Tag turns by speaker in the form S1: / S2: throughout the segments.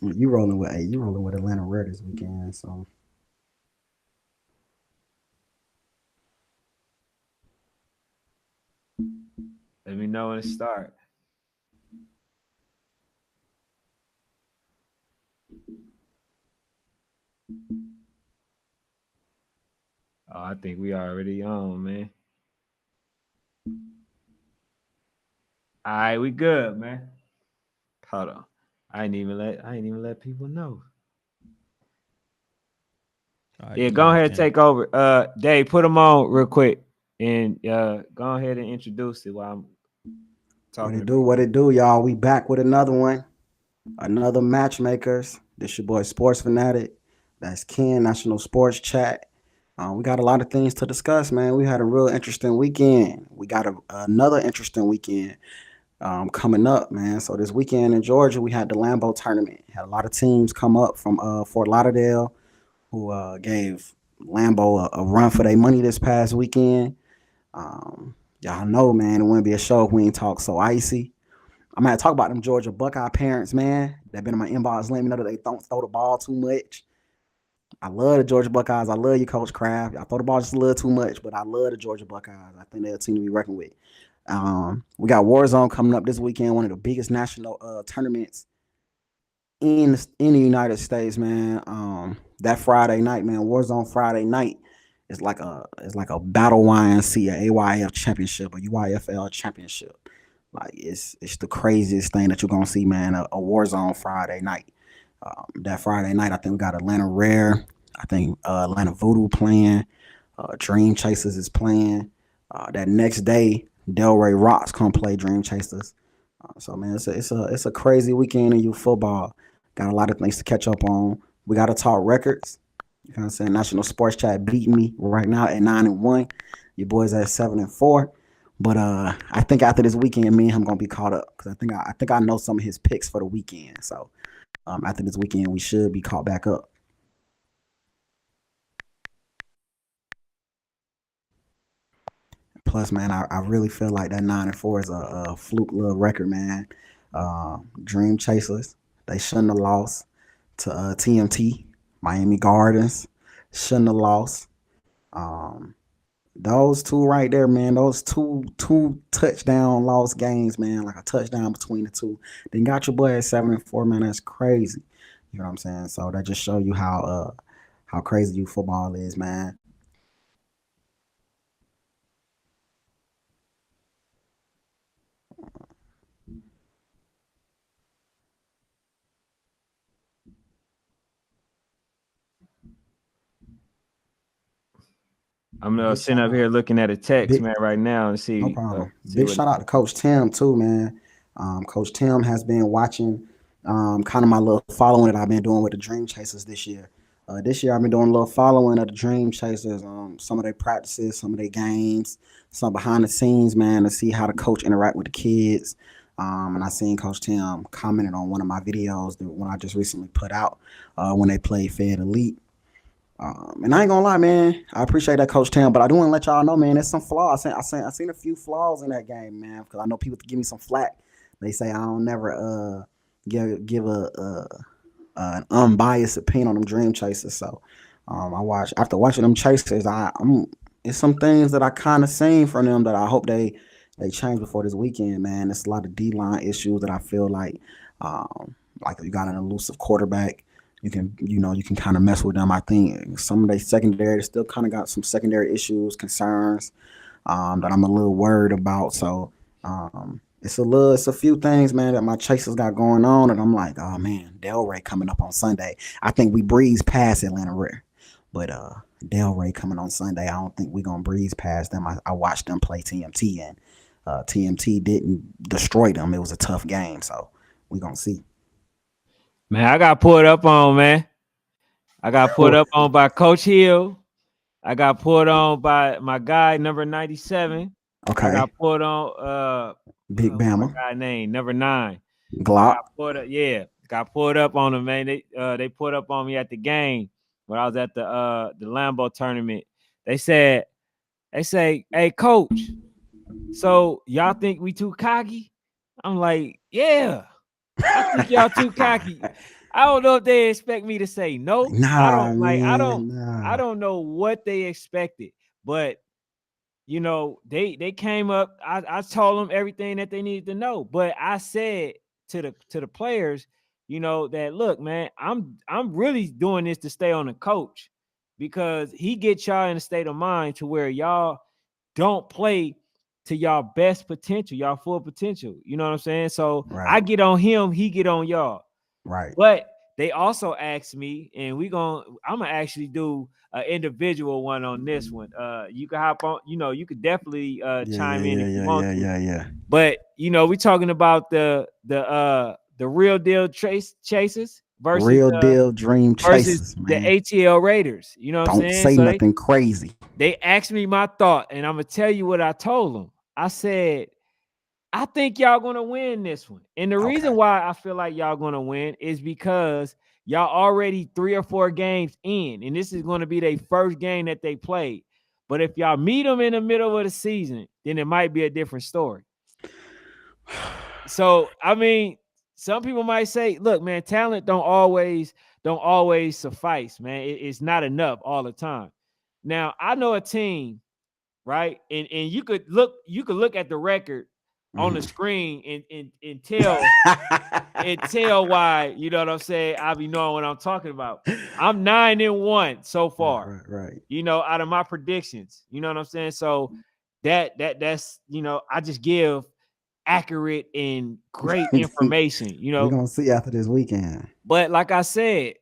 S1: You rolling with Atlanta Rare this weekend. So
S2: Let me know when it start. Oh, I think we already on, man. All right, we good, man. Hold on. I ain't even let people know.
S3: All right,
S2: Yeah,
S3: you
S2: go ahead
S3: locked
S2: and
S3: in.
S2: take over. Dave, put them on real quick. And go ahead and introduce it while I'm
S1: what
S2: talking
S1: it
S2: to
S1: do?
S2: people.
S1: What it do, y'all? We back with another one. Another matchmakers. This your boy Sports Fanatic. That's Ken, National Sports Chat. We got a lot of things to discuss, man. We had a real interesting weekend. We got another interesting weekend coming up, man. So this weekend in Georgia, we had the Lambo tournament. Had a lot of teams come up from Fort Lauderdale who gave Lambo a run for their money this past weekend. Y'all know, man, it wouldn't be a show if we ain't talk so icy. I'm gonna talk about them Georgia Buckeye parents, man. That been in my inbox letting me know that they don't throw the ball too much. I love the Georgia Buckeyes. I love you, Coach Kraft. I throw the ball just a little too much, but I love the Georgia Buckeyes. I think they're a team to be reckoned with. We got Warzone coming up this weekend, one of the biggest national tournaments in the United States, man. That Friday night, man, Warzone Friday night is like a battle YNC, a AYF championship, a UYFL championship. Like it's the craziest thing that you're gonna see, man. A Warzone Friday night. That Friday night, I think we got Atlanta Rare. I think Atlanta Voodoo playing. Dream Chasers is playing. That next day, Delray Rocks come play Dream Chasers. So man, it's a crazy weekend in youth football. Got a lot of things to catch up on. We got to talk records. You know what I'm saying? National Sports Chat beating me right now at 9-1. Your boys at 7-4. But I think after this weekend, me and him gonna be caught up because I think I know some of his picks for the weekend. So after this weekend, we should be caught back up. Plus, man, I really feel like that 9-4 is a fluke little record, man. Dream Chasers, they shouldn't have lost to TMT, Miami Gardens, shouldn't have lost. Um, those two right there, man, those two touchdown lost games, man, like a touchdown between the two. Then got your boy at 7-4, man. That's crazy. You know what I'm saying? So that just show you how crazy you football is, man.
S2: I'm
S1: Big
S2: sitting
S1: shout
S2: up here
S1: out,
S2: looking at a text,
S1: big
S2: man, right now and
S1: no
S2: see
S1: problem.
S2: see
S1: Big
S2: what.
S1: shout out to Coach Tim too, man. Coach Tim has been watching kind of my little following that I've been doing with the Dream Chasers this year. This year I've been doing a little following of the Dream Chasers, some of their practices, some of their games, some behind the scenes, man, to see how the coach interact with the kids. And I seen Coach Tim commented on one of my videos that when I just recently put out when they played Fed Elite. And I ain't gonna lie, man. I appreciate that, Coach Tam, but I do want to let y'all know, man. There's some flaws. I seen a few flaws in that game, man. Because I know people give me some flack. They say I don't never give an unbiased opinion on them Dream Chasers. So I watch after watching them Chasers, it's some things that I kind of seen from them that I hope they change before this weekend, man. It's a lot of D line issues that I feel like you got an elusive quarterback you can kind of mess with them. I think some of their secondary still kind of got some secondary issues, concerns that I'm a little worried about. So it's a few things, man, that my Chasers got going on, and I'm like, oh man, Delray coming up on Sunday. I think we breeze past Atlanta Rare, but Delray coming on Sunday. I don't think we gonna breeze past them. I watched them play TMT, and TMT didn't destroy them. It was a tough game, so we gonna see.
S2: Man, I got pulled up on, man. I got pulled up on by Coach Hill. I got pulled on by my guy number 97. I got
S1: Okay,
S2: pulled on
S1: Big
S2: what my
S1: Bama,
S2: guy name, number 9. I got
S1: Glock.
S2: pulled up, yeah. Got pulled up on them, man. They put up on me at the game when I was at the Lambo tournament. They said, hey coach, so y'all think we too cocky? I'm like, yeah, I think y'all too cocky. I don't know if they expect me to say no. I
S1: Nah,
S2: don't like.
S1: man,
S2: I
S1: nah.
S2: don't know what they expected, but they came up. I told them everything that they needed to know, but I said to the players, that look, man, I'm really doing this to stay on the coach because he gets y'all in a state of mind to where y'all don't play to y'all best potential, y'all full potential. You know what I'm saying? So I
S1: Right,
S2: get on him, he get on y'all.
S1: right.
S2: But they also asked me, and I'm gonna actually do an individual one on this one. You can hop on, you could definitely
S1: Yeah, yeah,
S2: chime in
S1: yeah,
S2: if you
S1: yeah,
S2: want
S1: yeah,
S2: to.
S1: yeah, yeah.
S2: But we're talking about the real deal chasers versus
S1: Real deal dream chasers,
S2: the
S1: man.
S2: ATL Raiders. You know what I'm
S1: Don't
S2: saying?
S1: say
S2: So
S1: nothing crazy.
S2: they asked me my thought, and I'm gonna tell you what I told them. I said, I think y'all gonna win this one. And the reason
S1: Okay.
S2: why I feel like y'all gonna win is because y'all already 3 or 4 games in, and this is gonna be their first game that they played. But if y'all meet them in the middle of the season, then it might be a different story. So I mean, some people might say, look, man, talent don't always suffice, man. It's not enough all the time. Now I know a team, right? And you could look at the record on the
S1: Mhm.
S2: screen and tell why, you know what I'm saying? I'll be knowing what I'm talking about. I'm 9-1 so
S1: Right,
S2: far,
S1: right, right.
S2: out of my predictions. You know what I'm saying? So that's I just give accurate and great information,
S1: We're gonna see after this weekend.
S2: But like I said,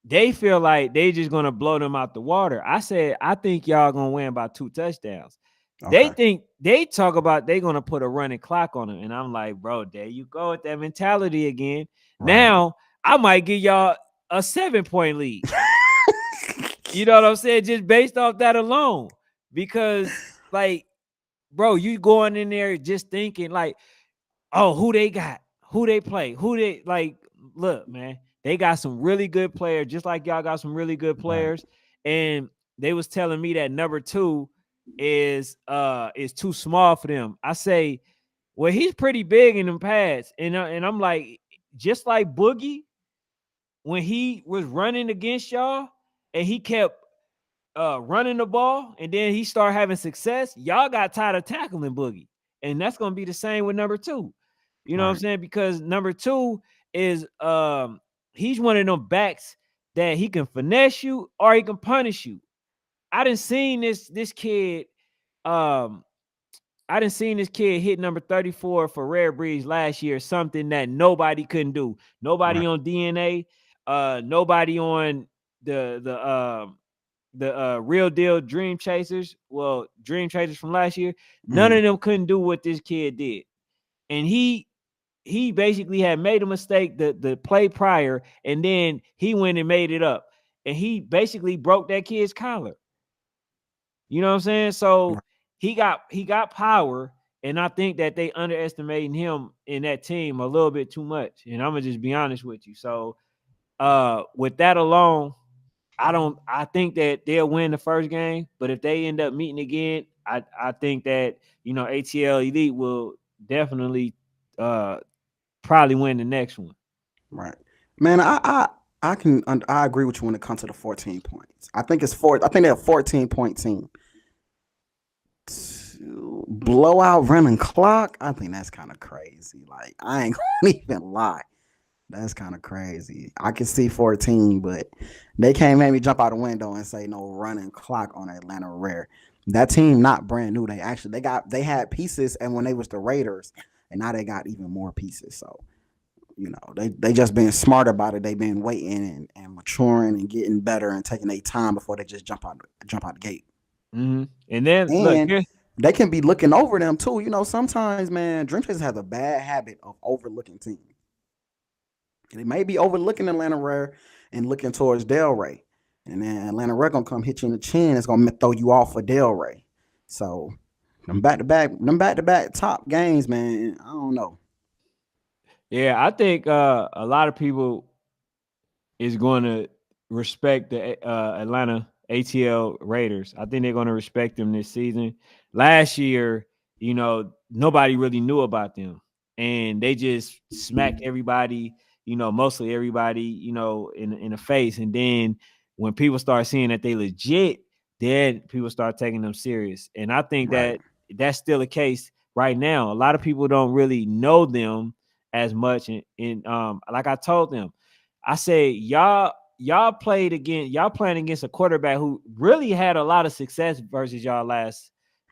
S2: they feel like they just gonna blow them out the water. I said, I think y'all gonna win by 2 touchdowns. They
S1: Okay.
S2: think they talk about they gonna put a running clock on them. And I'm like, bro, there you go with that mentality again.
S1: Right.
S2: Now I might give y'all a 7-point lead. You know what I'm saying? Just based off that alone. Because, like, bro, you going in there just thinking like, oh, who they got, who they play, who they like. Look, man, they got some really good players, just like y'all got some really good
S1: Right.
S2: players. And they was telling me that number 2 is too small for them. I say, well, he's pretty big in them pads, and I'm like, just like Boogie when he was running against y'all, and he kept running the ball, and then he started having success. Y'all got tired of tackling Boogie, and that's gonna be the same with number 2. You know what I'm
S1: Right.
S2: saying? Because number 2 is he's one of them backs that he can finesse you or he can punish you. I didn't seen this kid. Um, I didn't seen this kid hit number 34 for Rare Breeds last year, something that nobody couldn't do. Nobody
S1: Right.
S2: on DNA, nobody on the real deal Dream Chasers. Well, Dream Chasers from last year. None
S1: Mhm.
S2: of them couldn't do what this kid did. And he basically had made a mistake the play prior, and then he went and made it up. And he basically broke that kid's collar. You know what I'm saying? So
S1: Right.
S2: he got power, and I think that they underestimating him in that team a little bit too much. And I'm gonna just be honest with you. So with that alone, I think that they'll win the first game, but if they end up meeting again, I think that ATL Elite will definitely probably win the next one.
S1: Right. Man, I agree with you when it comes to the 14 points. I think it's four. I think they're a 14-point team. Blowout running clock. I think that's kind of crazy. Like I ain't gonna even lie. That's kind of crazy. I can see 14, but they can't make me jump out the window and say no running clock on Atlanta Rare. That team not brand new. They had pieces, and when they was the Raiders, and now they got even more pieces. So they just been smart about it. They been waiting and maturing and getting better and taking their time before they just jump out the gate.
S2: And then look
S1: And
S2: here.
S1: they can be looking over them too. Sometimes, man, Dream Chasers has a bad habit of overlooking teams. They may be overlooking Atlanta Rare and looking towards Delray. And then Atlanta Rare gonna come hit you in the chin. It's gonna throw you off for Delray. So them back to back top games, man. I don't know.
S2: Yeah, I think a lot of people is going to respect the Atlanta ATL Raiders. I think they're going to respect them this season. Last year, nobody really knew about them, and they just smacked everybody. mostly everybody, in the face. And then when people start seeing that they legit, then people start taking them serious. And I think
S1: Right.
S2: that that's still the case right now. A lot of people don't really know them as much. And like I told them, I say y'all playing against a quarterback who really had a lot of success versus y'all
S1: Right.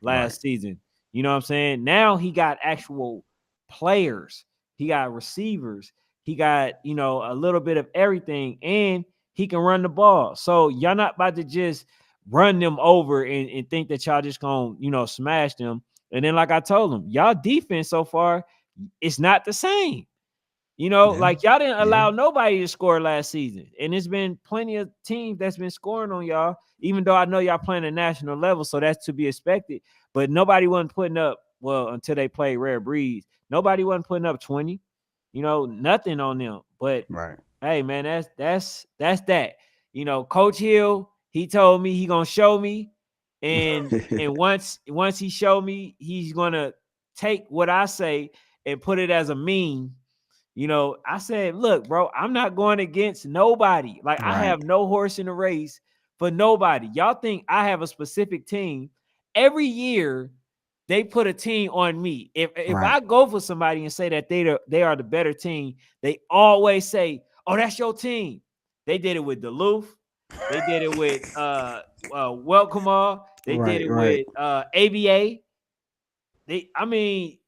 S2: last season. You know what I'm saying? Now he got actual players. He got receivers. He got, a little bit of everything, and he can run the ball. So y'all not about to just run them over and think that y'all just gonna, smash them. And then, like I told them, y'all defense so far, it's not the same.
S1: Yeah.
S2: Like y'all didn't
S1: Yeah.
S2: allow nobody to score last season. And there's been plenty of teams that's been scoring on y'all, even though I know y'all playing a national level, so that's to be expected. But nobody wasn't putting up, well, until they played Rare Breeds, nobody wasn't putting up 20, nothing on them. But
S1: Right.
S2: hey, man, that's that. Coach Hill, he told me he gonna show me. And once he showed me, he's gonna take what I say and put it as a meme. I said, look, bro, I'm not going against nobody. Like, I
S1: Right.
S2: have no horse in the race for nobody. Y'all think I have a specific team. Every year, they put a team on me. If
S1: Right.
S2: I go for somebody and say that they are the better team, they always say, oh, that's your team. They did it with Duluth. They did it with Welcome. They did
S1: Right.
S2: it
S1: Right.
S2: with ABA.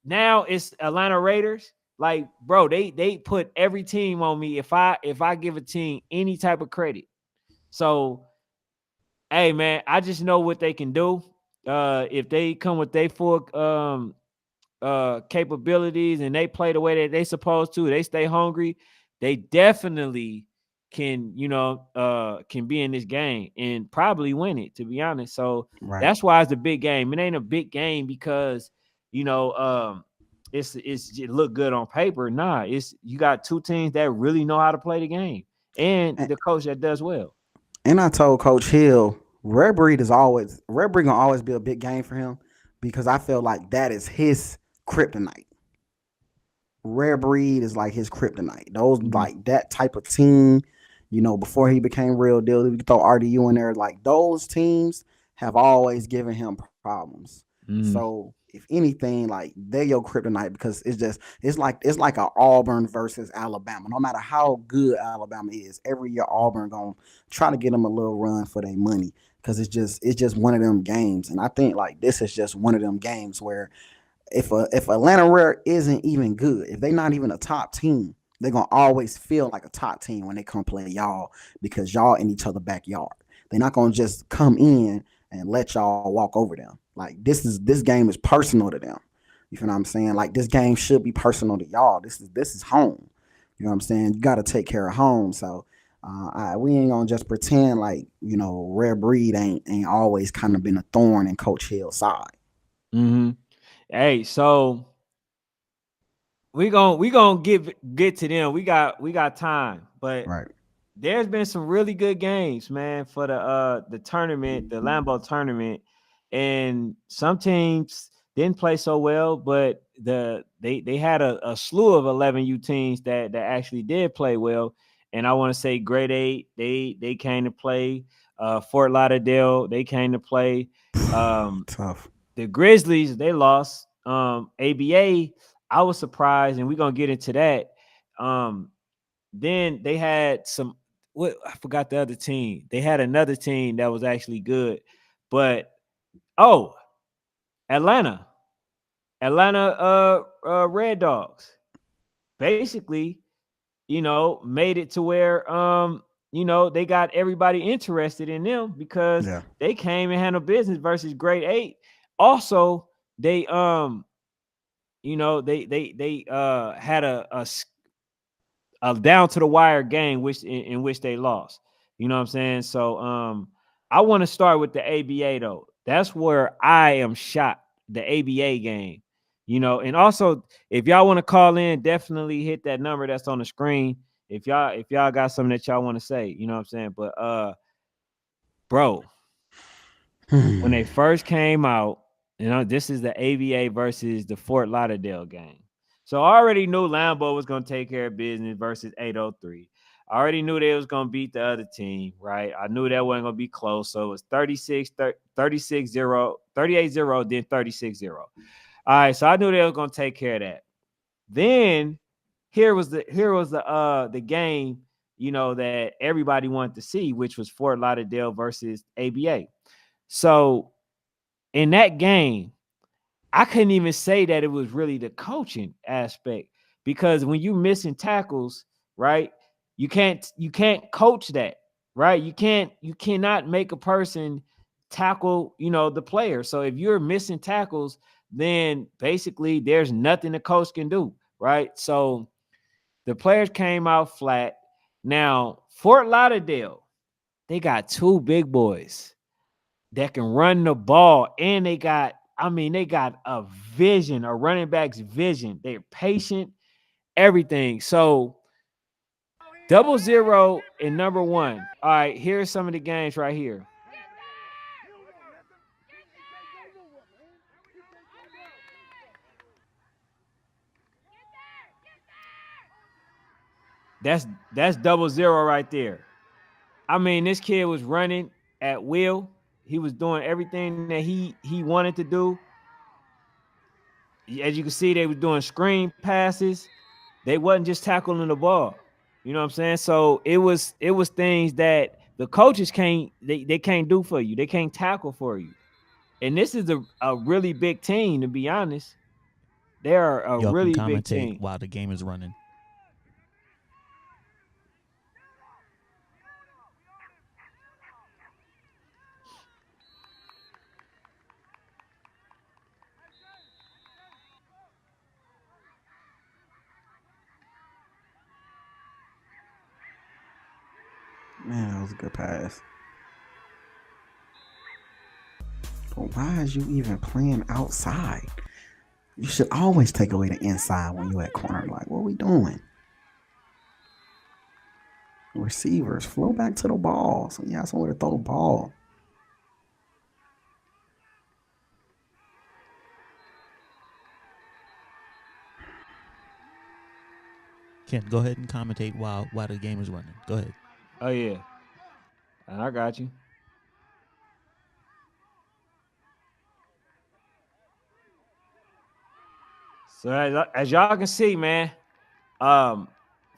S2: Now it's Atlanta Raiders. Like, bro, they put every team on me if I give a team any type of credit. So, hey, man, I just know what they can do. If they come with their full capabilities and they play the way that they supposed to, they stay hungry, they definitely can be in this game and probably win it, to be honest. So
S1: Right.
S2: that's why it's a big game. It ain't a big game because you know it look good on paper. Nah, it's you got two teams that really know how to play the game and
S1: And,
S2: the coach that does well.
S1: and I told Coach Hill, Red Breed gonna always be a big game for him because I feel like that is his kryptonite. Rare Breed is like his kryptonite. Those
S2: Mhm.
S1: like that type of team, before he became real deal, we could throw RDU in there. Like those teams have always given him problems.
S2: Mhm.
S1: So if anything, like they're your kryptonite because it's like a Auburn versus Alabama. No matter how good Alabama is, every year Auburn gonna try to get them a little run for their money because it's just one of them games. And I think like this is just one of them games where if Atlanta Rare isn't even good, if they're not even a top team, they're gonna always feel like a top team when they come play y'all because y'all in each other's backyard. They're not gonna just come in and let y'all walk over them. Like this game is personal to them. You feel what I'm saying? Like this game should be personal to y'all. This is home. You know what I'm saying? You got to take care of home. So we ain't gonna just pretend like Rare Breed ain't always kind of been a thorn in Coach Hill's side.
S2: Mhm. Hey, so we gonna get to them. We got time, but
S1: Right.
S2: there's been some really good games, man, for the tournament, the Lambo tournament, and some teams didn't play so well, but they had a slew of 11U teams that actually did play well. And I want to say grade 8, they came to play. Fort Lauderdale, they came to play. Um,
S1: Tough.
S2: the Grizzlies, they lost. ABA, I was surprised, and we're gonna get into that. Then they had some. What I forgot the other team. They had another team that was actually good, but oh, Atlanta, Red Dogs, basically, made it to where they got everybody interested in them because
S1: Yeah.
S2: they came and handled business versus grade 8. Also, they they had a down to the wire game in which they lost. You know what I'm saying? So I want to start with the ABA though. That's where I am shocked. The ABA game. And also if y'all want to call in, definitely hit that number that's on the screen. If y'all got something that y'all want to say, you know what I'm saying? But bro, when they first came out, this is the ABA versus the Fort Lauderdale game. So I already knew Lambo was going to take care of business versus 803. I already knew they was going to beat the other team, right? I knew that wasn't going to be close. So it was 36-0, 38-0, then 36-0. All right, so I knew they were going to take care of that. Then here was the game, that everybody wanted to see, which was Fort Lauderdale versus ABA. So in that game, I couldn't even say that it was really the coaching aspect, because when you missing tackles, right? You can't coach that, right? You cannot make a person tackle, the player. So if you're missing tackles, then basically there's nothing the coach can do, right? So the players came out flat. Now, Fort Lauderdale, they got two big boys that can run the ball, and they got a vision, a running back's vision. They're patient, everything. So 00 and number one. All right, here's some of the games right here. That's 00 right there. This kid was running at will. He was doing everything that he wanted to do. As you can see, they were doing screen passes. They wasn't just tackling the ball. You know what I'm saying? So it was things that the coaches they can't do for you. They can't tackle for you. And this is a really big team, to be honest. They are a
S3: Y'all can
S2: really big
S3: commentate
S2: team.
S3: while the game is running.
S1: Man, that was a good pass. But why is you even playing outside? You should always take away the inside when you at corner. Like, what we doing? Receivers, flow back to the ball. So you have somewhere to throw the ball.
S3: Kent, go ahead and commentate while the game is running. Go ahead.
S2: Oh yeah, I got you. So as y'all can see, man, um,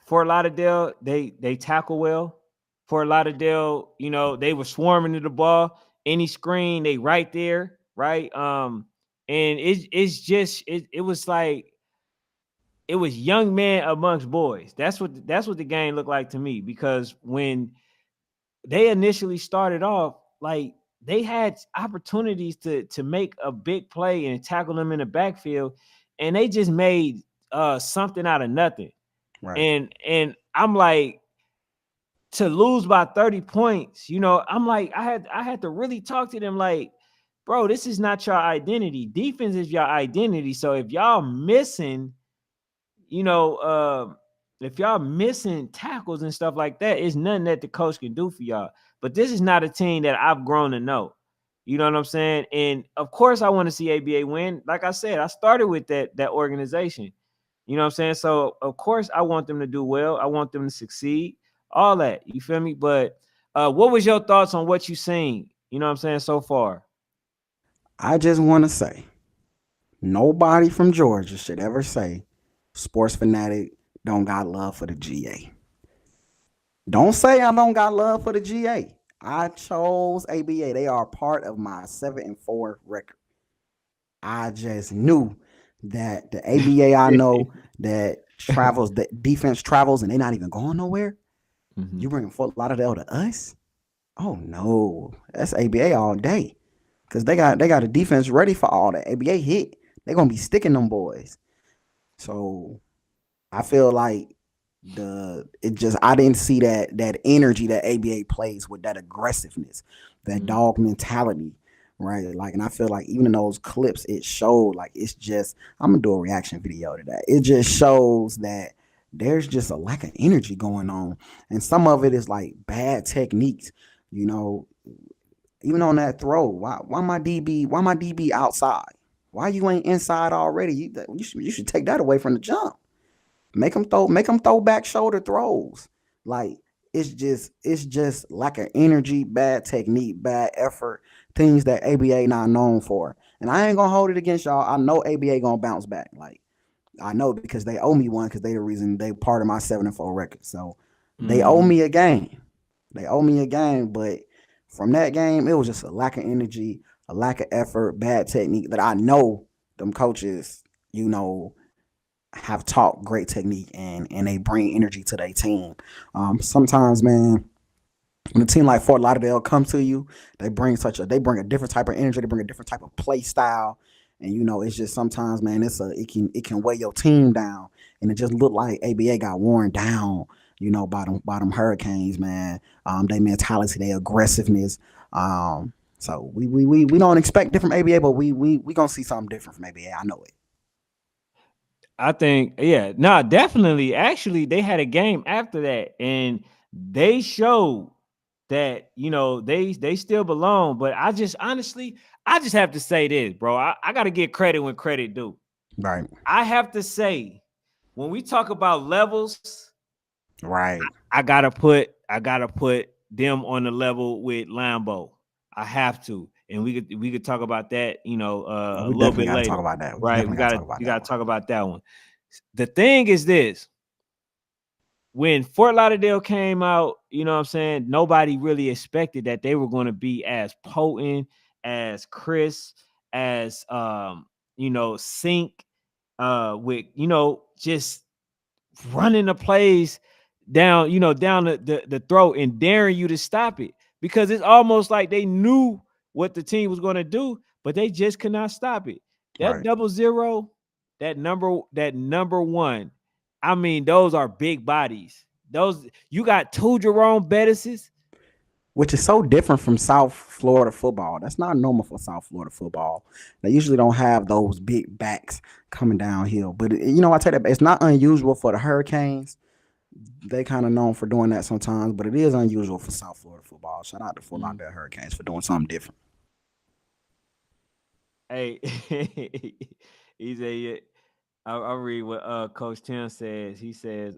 S2: Fort Lauderdale, they tackle well. Fort Lauderdale, they were swarming to the ball. Any screen, they right there, right? And it was like it was young men amongst boys. That's what the game looked like to me, because when they initially started off, like they had opportunities to make a big play and tackle them in the backfield, and they just made something out of nothing.
S1: Right.
S2: And I'm like, to lose by 30 points, I'm like, I had to really talk to them like, bro, this is not your identity. Defense is your identity. So if y'all missing, you know, if y'all missing tackles and stuff like that, it's nothing that the coach can do for y'all. But this is not a team that I've grown to know. You know what I'm saying? And of course, I want to see ABA win. Like I said, I started with that organization. You know what I'm saying? So of course, I want them to do well. I want them to succeed. All that. You feel me? But what was your thoughts on what you seen? You know what I'm saying so far?
S1: I just want to say, nobody from Georgia should ever say Sports Fanatic don't got love for the GA. Don't say I don't got love for the GA. I chose ABA. They are part of my 7-4 record. I just knew that the ABA I know that travels, the defense travels, and they're not even going nowhere.
S2: Mhm.
S1: You bring Fort Lauderdale to us? Oh no, that's ABA all day. Cause they got a defense ready for all that. ABA hit. They're gonna be sticking them boys. So I feel like I didn't see that energy that ABA plays with, that aggressiveness, that
S2: Mhm.
S1: dog mentality, right? Like, and I feel like even in those clips, it showed like it's just I'm gonna do a reaction video to that. It just shows that there's just a lack of energy going on, and some of it is like bad techniques. You know, even on that throw, why my DB outside? Why you ain't inside already? You should take that away from the jump. Make them throw back shoulder throws. Like it's just lack of energy, bad technique, bad effort, things that ABA not known for. And I ain't gonna hold it against y'all. I know ABA gonna bounce back. Like I know because they owe me one because they the reason they part of my 7-4 record. So they owe
S2: Mhm.
S1: me a game. They owe me a game, but from that game, it was just a lack of energy, a lack of effort, bad technique that I know them coaches, you know, have taught great technique and they bring energy to their team. Sometimes, man, when a team like Fort Lauderdale comes to you, they bring a different type of energy, they bring a different type of play style. And it's just sometimes, man, it can weigh your team down. And it just looked like ABA got worn down, by them Hurricanes, man. Their mentality, their aggressiveness. So we don't expect different from ABA, but we gonna see something different from ABA. I know it.
S2: I think, yeah, no, definitely. Actually, they had a game after that, and they showed that they still belong. But I just honestly, I just have to say this, bro. I got to give credit when credit due.
S1: Right.
S2: I have to say, when we talk about levels,
S1: Right.
S2: I gotta put them on the level with Lambo. I have to, and we could talk about that,
S1: Oh,
S2: a
S1: we
S2: little
S1: definitely
S2: bit
S1: got to talk
S2: later,
S1: about that. We
S2: right?
S1: definitely
S2: We
S1: got to
S2: gotta
S1: talk about
S2: we
S1: that
S2: gotta
S1: one.
S2: talk about that one. The thing is this: when Fort Lauderdale came out, you know what I'm saying, nobody really expected that they were going to be as potent, as Chris, as Sync, with just running the plays down, down the throat and daring you to stop it. Because it's almost like they knew what the team was going to do, but they just could not stop it. That
S1: Right.
S2: 00, that number one, I mean, those are big bodies. Those, you got two Jerome Bettises.
S1: Which is so different from South Florida football. That's not normal for South Florida football. They usually don't have those big backs coming downhill. But I tell you, it's not unusual for the Hurricanes. They kind of known for doing that sometimes, but it is unusual for South Florida football. Shout out to Fort
S2: Mm.
S1: Lauderdale Hurricanes for doing something different.
S2: Hey, he said, yeah, I'll read what Coach Tim says. He says,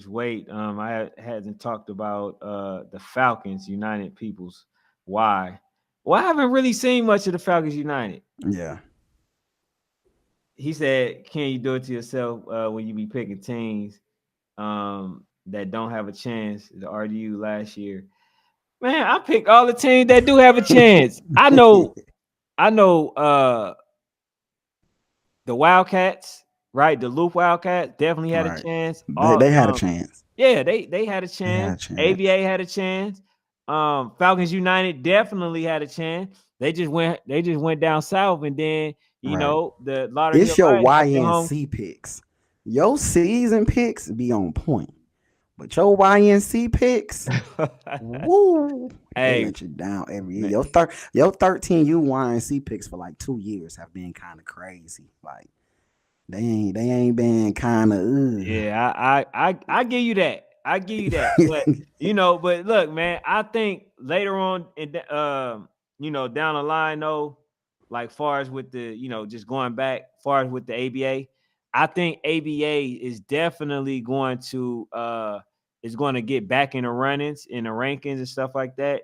S2: wait, I hadn't talked about the Falcons United peoples. Why? Well, I haven't really seen much of the Falcons United.
S1: Yeah.
S2: He said, can you do it to yourself when you be picking teams that don't have a chance? The RDU last year. Man, I picked all the teams that do have a chance. I know the Wildcats, right? The Loop Wildcats definitely had a
S1: Right.
S2: chance.
S1: They,
S2: All
S1: they had a chance.
S2: Yeah, they had a
S1: They had
S2: chance.
S1: a chance.
S2: ABA had a chance. Falcons United definitely had a chance. They just went down south, and then
S1: Right.
S2: the Lauderdale
S1: It's your
S2: Lions got their home.
S1: YNC picks. Your season picks be on point. But your YNC picks, woo, they
S2: Hey,
S1: let you down every year.
S2: man,
S1: Your 13U YNC picks for like 2 years have been kind of crazy. Like they ain't been kind of
S2: yeah, I give you that. I give you that. But but look, man, I think later on down the line though, like far as with the, just going back, far as with the ABA, I think ABA is going to get back in the runnings, in the rankings and stuff like that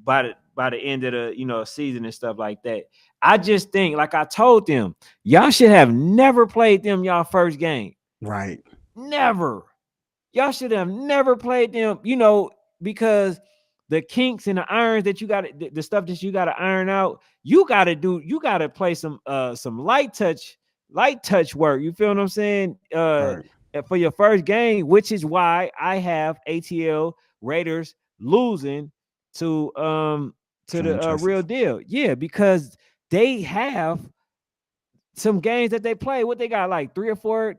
S2: by the end of the season and stuff like that. I just think, like I told them, y'all should have never played them y'all first game.
S1: right,
S2: Never. Y'all should have never played them, because the kinks and the irons that you got, the stuff that you got to iron out, you got to play some light touch work. You feel what I'm saying?
S1: right.
S2: For your first game, which is why I have ATL Raiders losing to
S1: Dream
S2: the real
S1: chasers.
S2: deal. Yeah, because they have some games that they play. What they got, like 3 or 4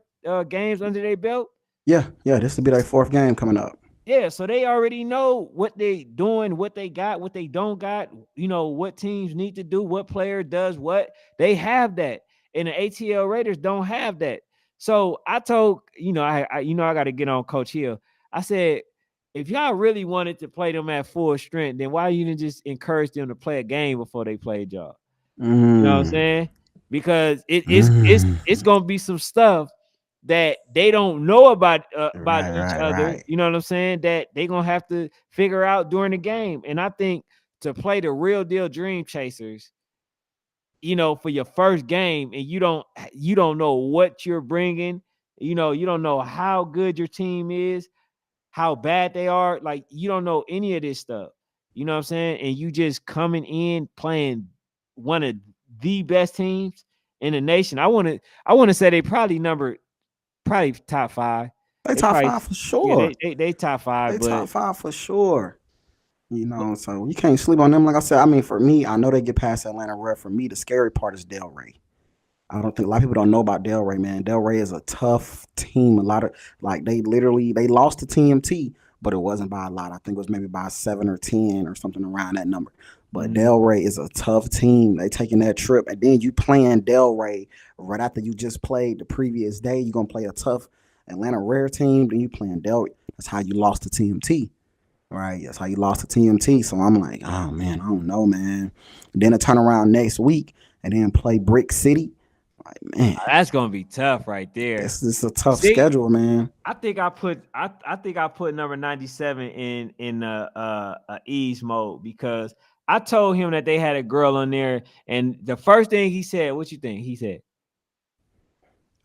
S2: games under their belt.
S1: Yeah, yeah. This will be their fourth game coming up.
S2: Yeah, so they already know what they doing, what they got, what they don't got, what teams need to do, what player does what. They have that. And the ATL Raiders don't have that. So I told, I got to get on Coach Hill. I said, if y'all really wanted to play them at full strength, then why you didn't just encourage them to play a game before they played y'all? You know what I'm
S1: Mm,
S2: saying? Because it's
S1: mm.
S2: gonna be some stuff that they don't know about
S1: Right,
S2: each
S1: right,
S2: other.
S1: right.
S2: You know what I'm saying? That they gonna have to figure out during the game. And I think to play the real deal Dream Chasers, for your first game, and you don't know what you're bringing. You don't know how good your team is, how bad they are. Like, you don't know any of this stuff. You know what I'm saying? And you just coming in playing one of the best teams in the nation. I want to say they probably top five.
S1: They
S2: They
S1: top
S2: probably,
S1: five for
S2: yeah,
S1: sure.
S2: they top five,
S1: They top
S2: but
S1: five for sure. So you can't sleep on them. Like I said, I mean, for me, I know they get past Atlanta Red. For me, the scary part is Delray. I don't think a lot of people don't know about Delray, man. Delray is a tough team. A lot of like they lost to TMT, but it wasn't by a lot. I think it was maybe by 7 or 10 or something around that number. But
S2: mm,
S1: Delray is a tough team. They taking that trip, and then you playing Delray right after you just played the previous day. You're gonna play a tough Atlanta Rare team. Then you playing Delray. That's how you lost to TMT. Right, that's how you lost to TMT. So I'm like, oh man, I don't know, man. Then to turn around next week and then play Brick City. Like, man,
S2: that's gonna be tough right there.
S1: this is a tough
S2: See,
S1: schedule, man.
S2: I think I put number 97 in ease mode, because I told him that they had a girl on there, and the first thing he said, "What you think?" He said,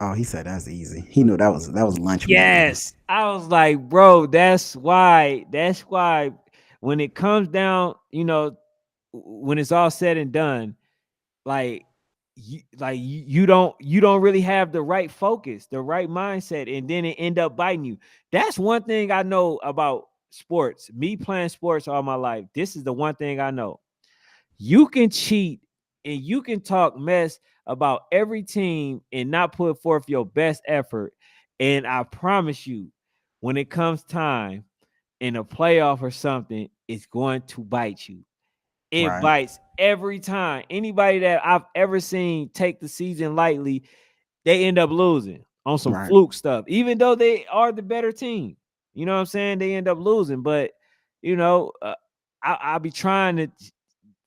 S1: Oh, he said that's easy. He knew that was lunch meat money.
S2: "Yes." I was like, "Bro, that's why. That's why when it comes down, when it's all said and done, like you don't really have the right focus, the right mindset, and then it end up biting you." That's one thing I know about sports. Me playing sports all my life, this is the one thing I know. You can cheat and you can talk mess about every team and not put forth your best effort, and I promise you, when it comes time in a playoff or something, it's going to bite you. It
S1: Right,
S2: bites every time. Anybody that I've ever seen take the season lightly, they end up losing on some
S1: right.
S2: fluke stuff. Even though they are the better team, you know what I'm saying? They end up losing. But you know, uh, I'll be trying to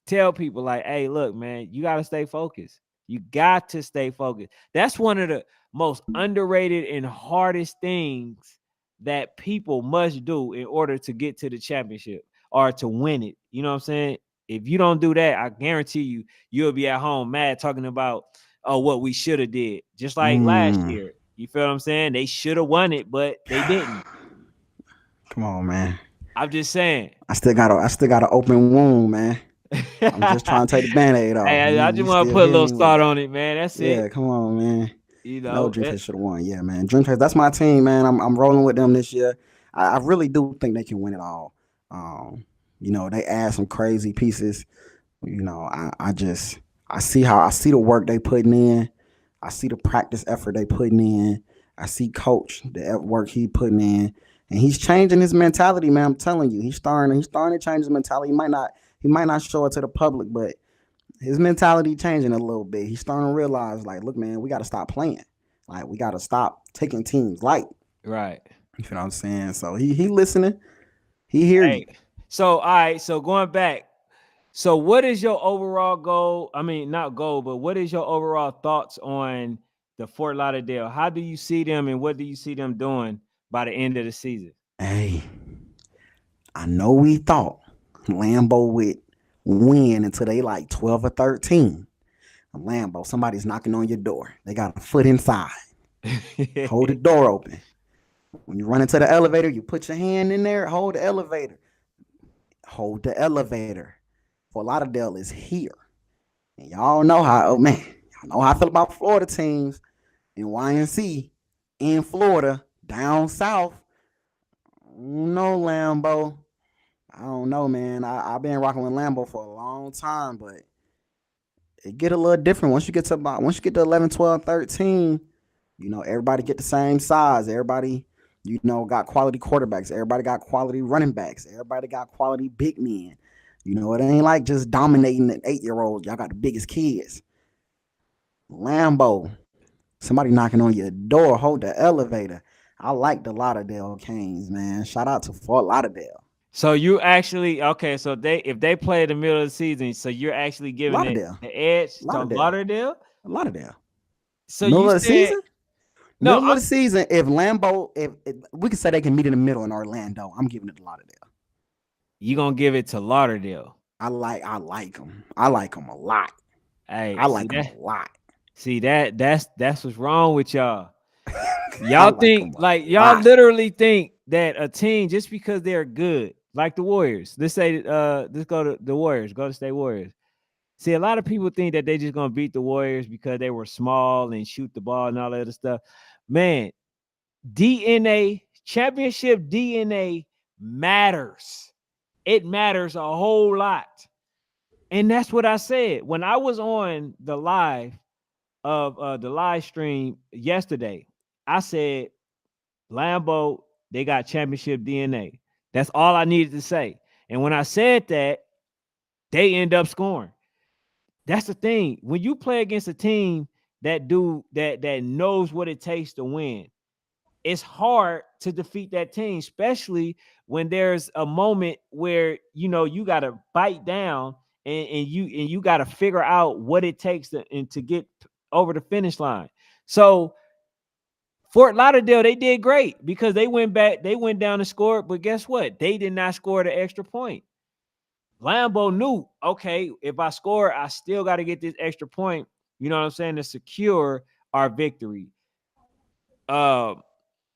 S2: tell people like, hey, look, man, you got to stay focused. You got to stay focused. That's one of the most underrated and hardest things that people must do in order to get to the championship or to win it. You know what I'm saying? If you don't do that, I guarantee you'll be at home mad talking about, oh, what we should have did. Just like last
S1: Mm.
S2: year. You feel what I'm saying? They should have won it, but they didn't.
S1: Come on, man.
S2: I'm just saying.
S1: I still got an open wound, man. I'm just trying to take the band-aid off.
S2: Hey, I
S1: You
S2: just
S1: you
S2: want to
S1: still
S2: put a
S1: hear
S2: little
S1: me with
S2: salt
S1: it.
S2: on it, man. That's it.
S1: Yeah, come on, man.
S2: You
S1: No,
S2: know,
S1: Dream Chase should have won. Yeah, man. Dream Chase, that's my team, man. I'm rolling with them this year. I really do think they can win it all. Um, they add some crazy pieces. I see the work they putting in. I see the practice effort they putting in. I see coach the work he putting in, and he's changing his mentality, man. I'm telling you, he's starting to change his mentality. He might not show it to the public, but his mentality changing a little bit. He's starting to realize, like, look, man, we got to stop playing. Like, we got to stop taking teams light.
S2: right.
S1: You know what I'm saying? So he listening. He hear
S2: Hey,
S1: you.
S2: so all right, so going back, so what is your overall goal? I mean, not goal, but what is your overall thoughts on the Fort Lauderdale? How do you see them, and what do you see them doing by the end of the season?
S1: Hey, I know we thought Lambo would win until they like 12 or 13. Lambo, somebody's knocking on your door. They got a foot inside. Hold the door open. When you run into the elevator, you put your hand in there, hold the elevator. Hold the elevator. Fort Lauderdale is here. And y'all know how, oh man, y'all know how I feel about Florida teams in YNC in Florida, down south. No Lambo. I don't know, man. I've been rocking with Lambo for a long time, but it get a little different once you get to 11, 12, 13. Everybody get the same size. Everybody, got quality quarterbacks. Everybody got quality running backs. Everybody got quality big men. It ain't like just dominating an 8-year-old. Y'all got the biggest kids. Lambo, somebody knocking on your door, hold the elevator. I like the Lauderdale Canes, man. Shout out to Fort Lauderdale.
S2: So you actually okay? So if they play in the middle of the season, so you're actually giving it
S1: Lauderdale.
S2: the edge to
S1: Lauderdale.
S2: Lauderdale.
S1: Lauderdale.
S2: So
S1: Middle
S2: you
S1: of the
S2: said
S1: season?
S2: no.
S1: Middle of the season, if Lambo, if we could say they can meet in the middle in Orlando, I'm giving it to Lauderdale.
S2: You gonna give it to Lauderdale?
S1: I like them. I like them a lot.
S2: Hey,
S1: I like them a lot.
S2: See that's what's wrong with y'all.
S1: I
S2: Y'all
S1: like
S2: think
S1: them a
S2: like y'all
S1: lot.
S2: literally think that a team just because they're good, like the Warriors. Let's say let's go to the Warriors, go to State Warriors. See, a lot of people think that they just gonna beat the Warriors because they were small and shoot the ball and all that other stuff. Man, DNA, championship DNA matters. It matters a whole lot. And that's what I said. When I was on the live of the live stream yesterday, I said, Lambo, they got championship DNA. That's all I needed to say. And when I said that, they end up scoring. That's the thing. When you play against a team that knows what it takes to win, it's hard to defeat that team, especially when there's a moment where you got to bite down and you got to figure out what it takes to get over the finish line. So Fort Lauderdale, they did great because they went down and scored, but guess what? They did not score the extra point. Lambo knew, okay, if I score, I still got to get this extra point, you know what I'm saying, to secure our victory.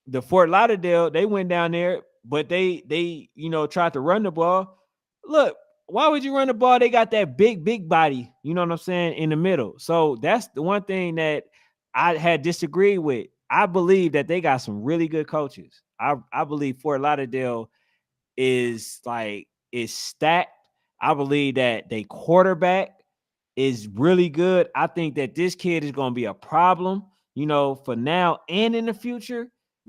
S2: The Fort Lauderdale, they went down there, but they tried to run the ball. Look, why would you run the ball? They got that big body, you know what I'm saying, in the middle. So that's the one thing that I had disagreed with. I believe that they got some really good coaches. I believe Fort Lauderdale is stacked. I believe that they quarterback is really good. I think that this kid is going to be a problem, for now and in the future.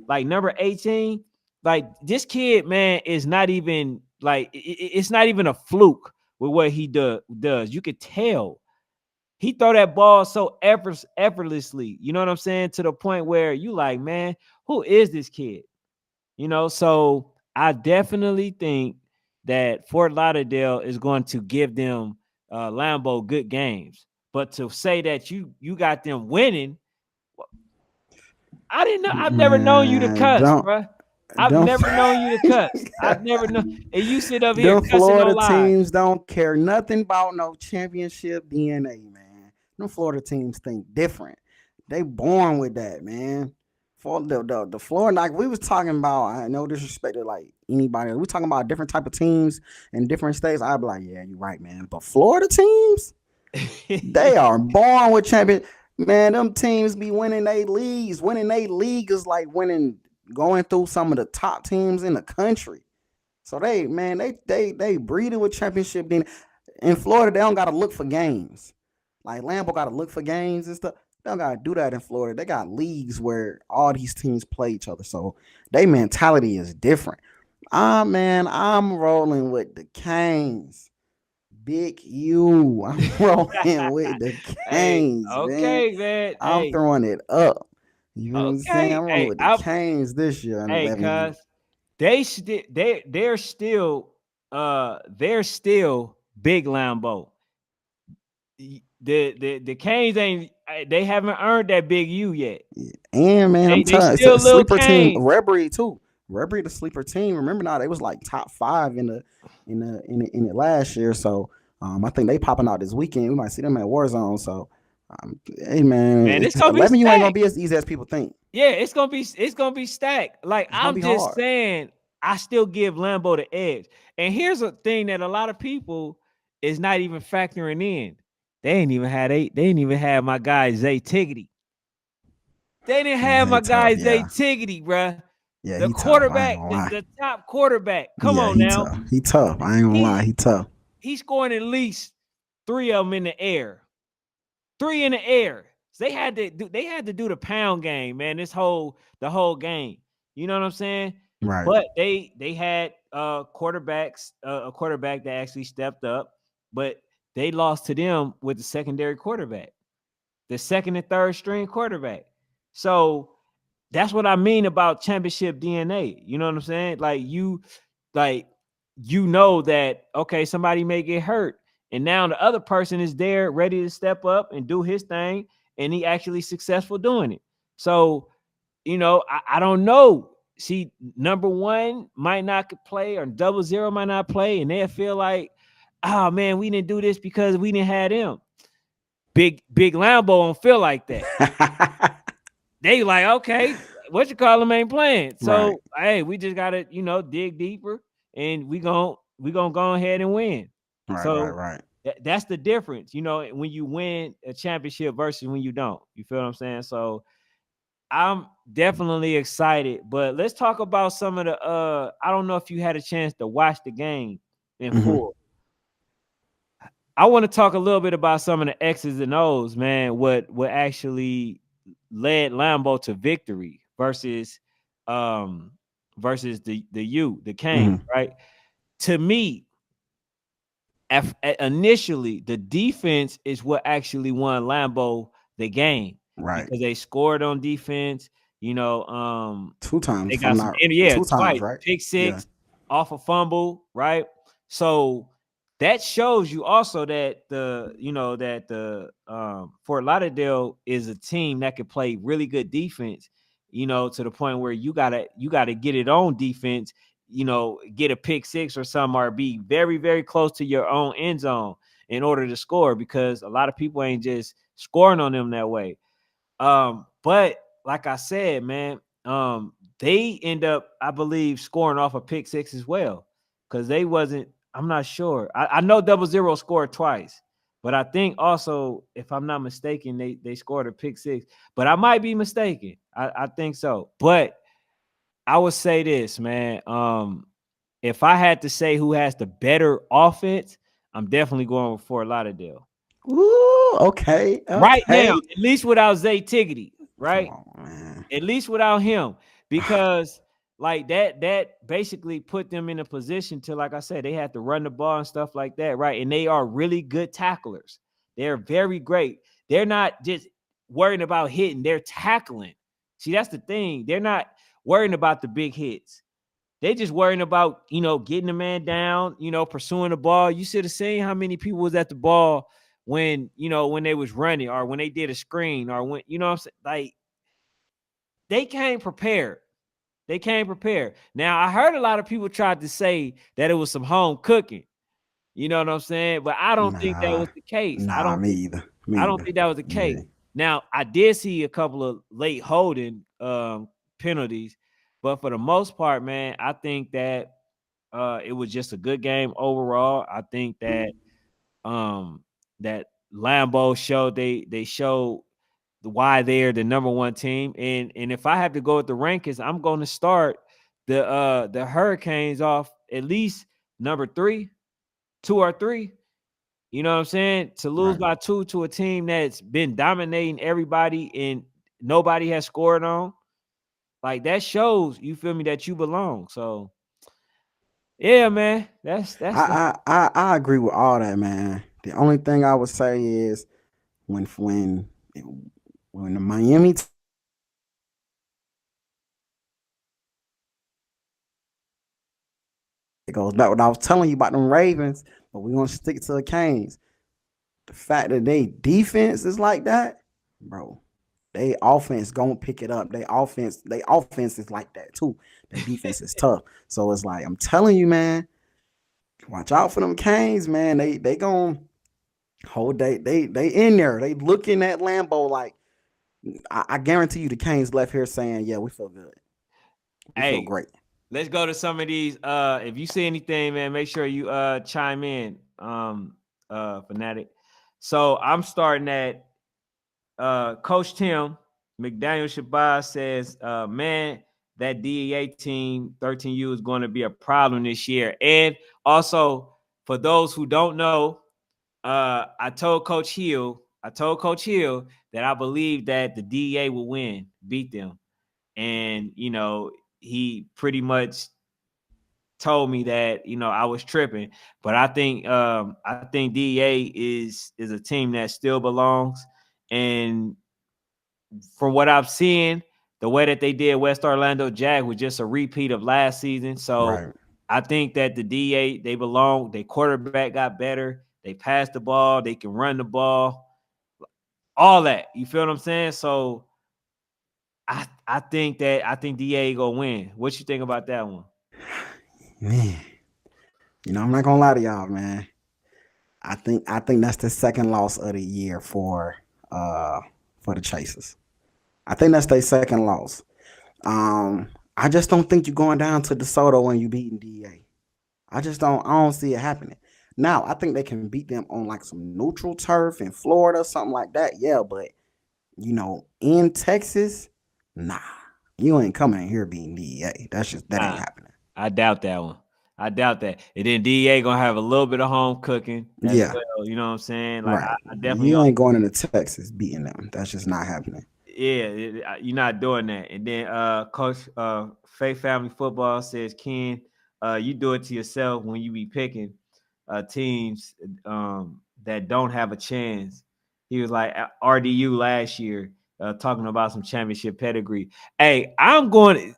S2: Like number 18, like this kid, man, is not even it's not even a fluke with what he does. You could tell he throw that ball so effortlessly. You know what I'm saying? To the point where you like, man, who is this kid? So I definitely think that Fort Lauderdale is going to give them Lambo good games. But to say that you got them winning, I didn't know. I've never known you to
S1: Man,
S2: cuss, bro. I've
S1: don't
S2: never known you to cuss. I've never known. And you sit up here
S1: them
S2: cussing no
S1: Florida
S2: lies.
S1: teams don't care nothing about no championship DNA, man. Them Florida teams think different. They born with that, man. For the Florida, like we was talking about, I no disrespect to like anybody. We talking about different type of teams in different states. I'd be like, yeah, you're right, man. But Florida teams, they are born with champion. Man, them teams be winning their leagues. Winning their league is like going through some of the top teams in the country. So they breeding with championship. In Florida, they don't gotta look for games. Like Lambo gotta look for games and stuff. They don't gotta do that in Florida. They got leagues where all these teams play each other. So their mentality is different. Man, I'm rolling with the Canes. Big U. I'm rolling with the Canes, man.
S2: Okay, man.
S1: I'm throwing it up. You know what I'm saying?
S2: Okay.
S1: I'm rolling with the Canes this year in 11
S2: cuz they're still big Lambo. The Canes they haven't earned that big U yet.
S1: And man, I'm
S2: They
S1: telling you, it's
S2: still
S1: a
S2: little
S1: sleeper team.
S2: Canes.
S1: Redbury too. Redbury the sleeper team. Remember now they was like top 5 in the last year. So I think they popping out this weekend. We might see them at Warzone. So hey man,
S2: it's gonna be
S1: 11 you ain't gonna
S2: stacked.
S1: be as easy as people think.
S2: Yeah, it's gonna be stacked. Like
S1: It's gonna
S2: I'm
S1: be
S2: just
S1: hard.
S2: saying, I still give Lambo the edge. And here's a thing that a lot of people is not even factoring in. They ain't even had my guy Zay Tiggity. They didn't have
S1: Zay
S2: my
S1: tough,
S2: guy Zay
S1: yeah.
S2: Tiggity, bruh.
S1: Yeah,
S2: The
S1: he tough. I ain't
S2: quarterback,
S1: gonna
S2: the,
S1: lie.
S2: the top quarterback. Come
S1: Yeah,
S2: on
S1: he
S2: now.
S1: tough. He tough. I ain't gonna lie. He tough.
S2: He's scoring at least 3 of them in the air. 3 in the air. So they had to do the pound game, man. The whole game. You know what I'm saying?
S1: Right.
S2: But they had quarterbacks, a quarterback that actually stepped up, but they lost to them with the secondary quarterback, the second and third string quarterback. So that's what I mean about championship DNA. You know what I'm saying? Like you know that okay, somebody may get hurt, and now the other person is there ready to step up and do his thing, and he actually successful doing it. So, I don't know. See, number one might not play, or 00 might not play, and they'll feel like, oh man, we didn't do this because we didn't have him. Big Lambo don't feel like that. They like, okay, what you call them ain't playing. So hey, we just gotta, dig deeper, and we gonna go ahead and win. So
S1: Right.
S2: that's the difference, when you win a championship versus when you don't. You feel what I'm saying? So I'm definitely excited. But let's talk about some of the I don't know if you had a chance to watch the game in full. I want to talk a little bit about some of the X's and O's, man. What actually led Lambo to victory versus the Canes, right? To me, initially, the defense is what actually won Lambo the game because they scored on defense.
S1: Two times,
S2: They
S1: if I'm
S2: got some,
S1: not two times,
S2: twice,
S1: right?
S2: pick
S1: Yeah.
S2: six off a fumble, right? So that shows you also that Fort Lauderdale is a team that can play really good defense, to the point where you gotta get it on defense, get a pick six or something, or be very, very close to your own end zone in order to score, because a lot of people ain't just scoring on them that way. But like I said, man, they end up, I believe, scoring off a pick six as well, because they wasn't. I'm not sure. I know 00 scored twice, but I think also, if I'm not mistaken, they scored a pick six. But I might be mistaken. I think so. But I would say this, man. If I had to say who has the better offense, I'm definitely going with Fort Lauderdale.
S1: Ooh, okay.
S2: Right now, at least without Zay Tiggity,
S1: Come
S2: right?
S1: on, man.
S2: At least without him, because like that basically put them in a position to, like I said, they had to run the ball and stuff like that, right? And they are really good tacklers. They're very great. They're not just worrying about hitting, they're tackling. See, that's the thing. They're not worrying about the big hits. They just worrying about, getting the man down, pursuing the ball. You should have seen how many people was at the ball when they was running, or when they did a screen, or when, what I'm saying? Like, they came prepared. They came prepared. Now, I heard a lot of people tried to say that it was some home cooking. You know what I'm saying? But I don't think that was the case.
S1: Me either.
S2: I don't think that was the case.
S1: Yeah.
S2: Now, I did see a couple of late holding penalties, but for the most part, man, I think that it was just a good game overall. I think that that Lambo showed they showed why they're the number one team. And if I have to go with the rankings, I'm going to start the Hurricanes off at least number 3, 2 or 3. You know what I'm saying? To lose by 2 to a team that's been dominating everybody and nobody has scored on, like, that shows, you feel me, that you belong. So yeah, man, that's
S1: I agree with all that, man. The only thing I would say is when the Miami it goes back what I was telling you about them Ravens, but we're gonna stick to the Canes. The fact that they defense is like that, bro. They offense gonna pick it up. They offense is like that too. Their defense is tough. So it's like I'm telling you, man, watch out for them Canes, man. They gonna hold they in there. They looking at Lambo like I guarantee you the Canes left here saying, yeah, we feel good. We feel great.
S2: Let's go to some of these. If you see anything, man, make sure you chime in, Fanatic. So I'm starting at Coach Tim McDaniel Shabazz says, man, that DEA team 13U is going to be a problem this year. And also, for those who don't know, I told Coach Hill that I believe that the DEA will beat them. And, he pretty much told me that, I was tripping. But I think DEA is a team that still belongs. And from what I've seen, the way that they did West Orlando Jag was just a repeat of last season. So
S1: Right.
S2: I think that the DA, they belong. Their quarterback got better. They pass the ball. They can run the ball. All that. You feel what I'm saying? So I think DA gonna win. What you think about that one?
S1: Man, I'm not gonna lie to y'all, man. I think that's the second loss of the year for the Chasers. I think that's their second loss. I just don't think you're going down to DeSoto when you beating DA. I don't see it happening. Now, I think they can beat them on like some neutral turf in Florida, something like that. Yeah, but in Texas, nah. You ain't coming in here beating DEA. That ain't happening.
S2: I doubt that one. I doubt that. And then DA gonna have a little bit of home cooking as
S1: Yeah.
S2: well. You know what I'm saying? Like
S1: Right.
S2: I definitely
S1: You
S2: don't.
S1: ain't going into Texas beating them. That's just not happening.
S2: Yeah, you're not doing that. And then Coach Faith Family Football says, Ken, you do it to yourself when you be picking teams that don't have a chance. He was like RDU last year, talking about some championship pedigree. Hey, I'm gonna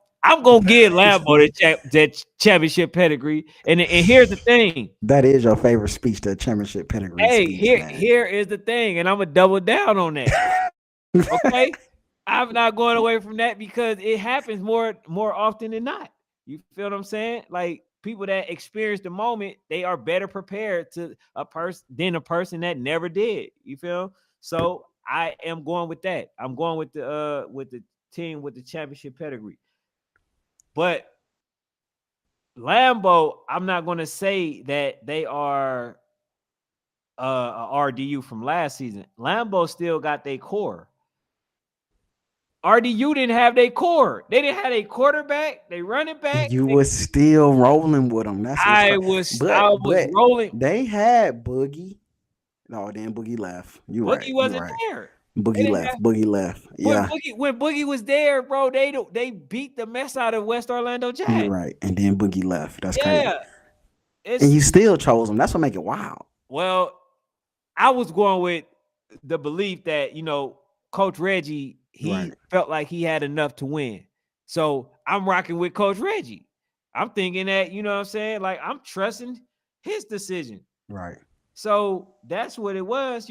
S2: get Lambo that championship pedigree. And here's the thing.
S1: That is your favorite speech, the championship pedigree
S2: Hey,
S1: speech, man.
S2: here is the thing, and I'm gonna double down on that. Okay, I'm not going away from that because it happens more often than not. You feel what I'm saying? Like people that experience the moment, they are better prepared to a person than a person that never did. You feel? So I am going with that. I'm going with the team with the championship pedigree. But Lambo, I'm not going to say that they are a RDU from last season. Lambo still got their core. RDU didn't have their core. They didn't have a quarterback, they running back.
S1: You was still rolling with them. That's what's
S2: I
S1: crazy.
S2: was
S1: But
S2: rolling.
S1: they had Boogie. No, then Boogie left. You right.
S2: Boogie
S1: You
S2: wasn't
S1: right.
S2: there.
S1: Boogie left. Boogie left. Yeah.
S2: When Boogie was there, bro, they beat the mess out of West Orlando
S1: You're
S2: Jazz.
S1: right. And then Boogie left. That's crazy.
S2: Yeah.
S1: And you still chose him. That's what make it wild.
S2: Well, I was going with the belief that, Coach Reggie, he felt like he had enough to win. So I'm rocking with Coach Reggie. I'm thinking that, you know what I'm saying? Like I'm trusting his decision.
S1: Right.
S2: So that's what it was,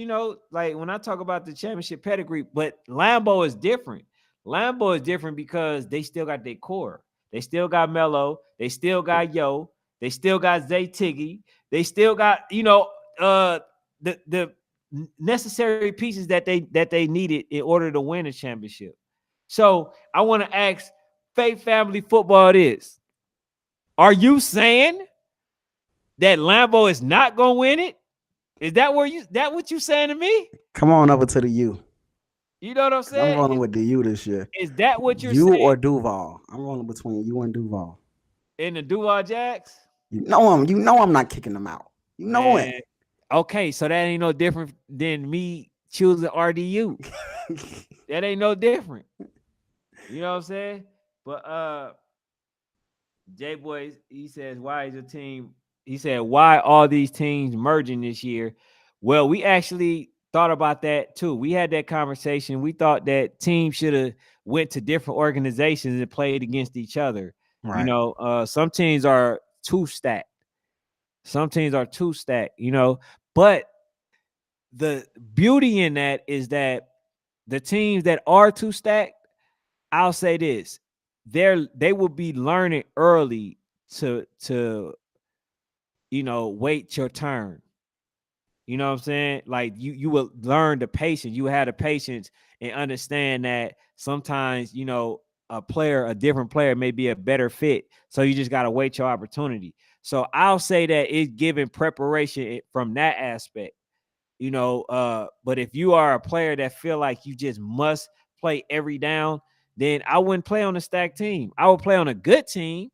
S2: like when I talk about the championship pedigree, but Lambo is different. Lambo is different because they still got their core. They still got Melo. They still got Yo. They still got Zay Tiggy. They still got, the necessary pieces that they needed in order to win a championship. So I want to ask Faith Family Football this. Are you saying that Lambo is not gonna win it? Is that what you saying to me?
S1: Come on over to the U.
S2: You know what I'm saying?
S1: I'm rolling with the U this year.
S2: Is that what you're
S1: you
S2: saying?
S1: or Duval? I'm rolling between you and Duval.
S2: In the Duval Jacks?
S1: You know I'm not kicking them out. You know it.
S2: Okay, so that ain't no different than me choosing RDU. That ain't no different. You know what I'm saying? But J Boy, he says, why is your team? He said, why all these teams merging this year? Well, we actually thought about that too. We had that conversation. We thought that teams should have went to different organizations and played against each other.
S1: Right.
S2: Some teams are too stacked. Some teams are too stacked, but the beauty in that is that the teams that are too stacked, I'll say this, they will be learning early to wait your turn. You know what I'm saying? Like you will learn the patience. You have the patience and understand that sometimes, a different player may be a better fit. So you just got to wait your opportunity. So I'll say that it's giving preparation from that aspect, but if you are a player that feel like you just must play every down, then I wouldn't play on a stacked team. I would play on a good team,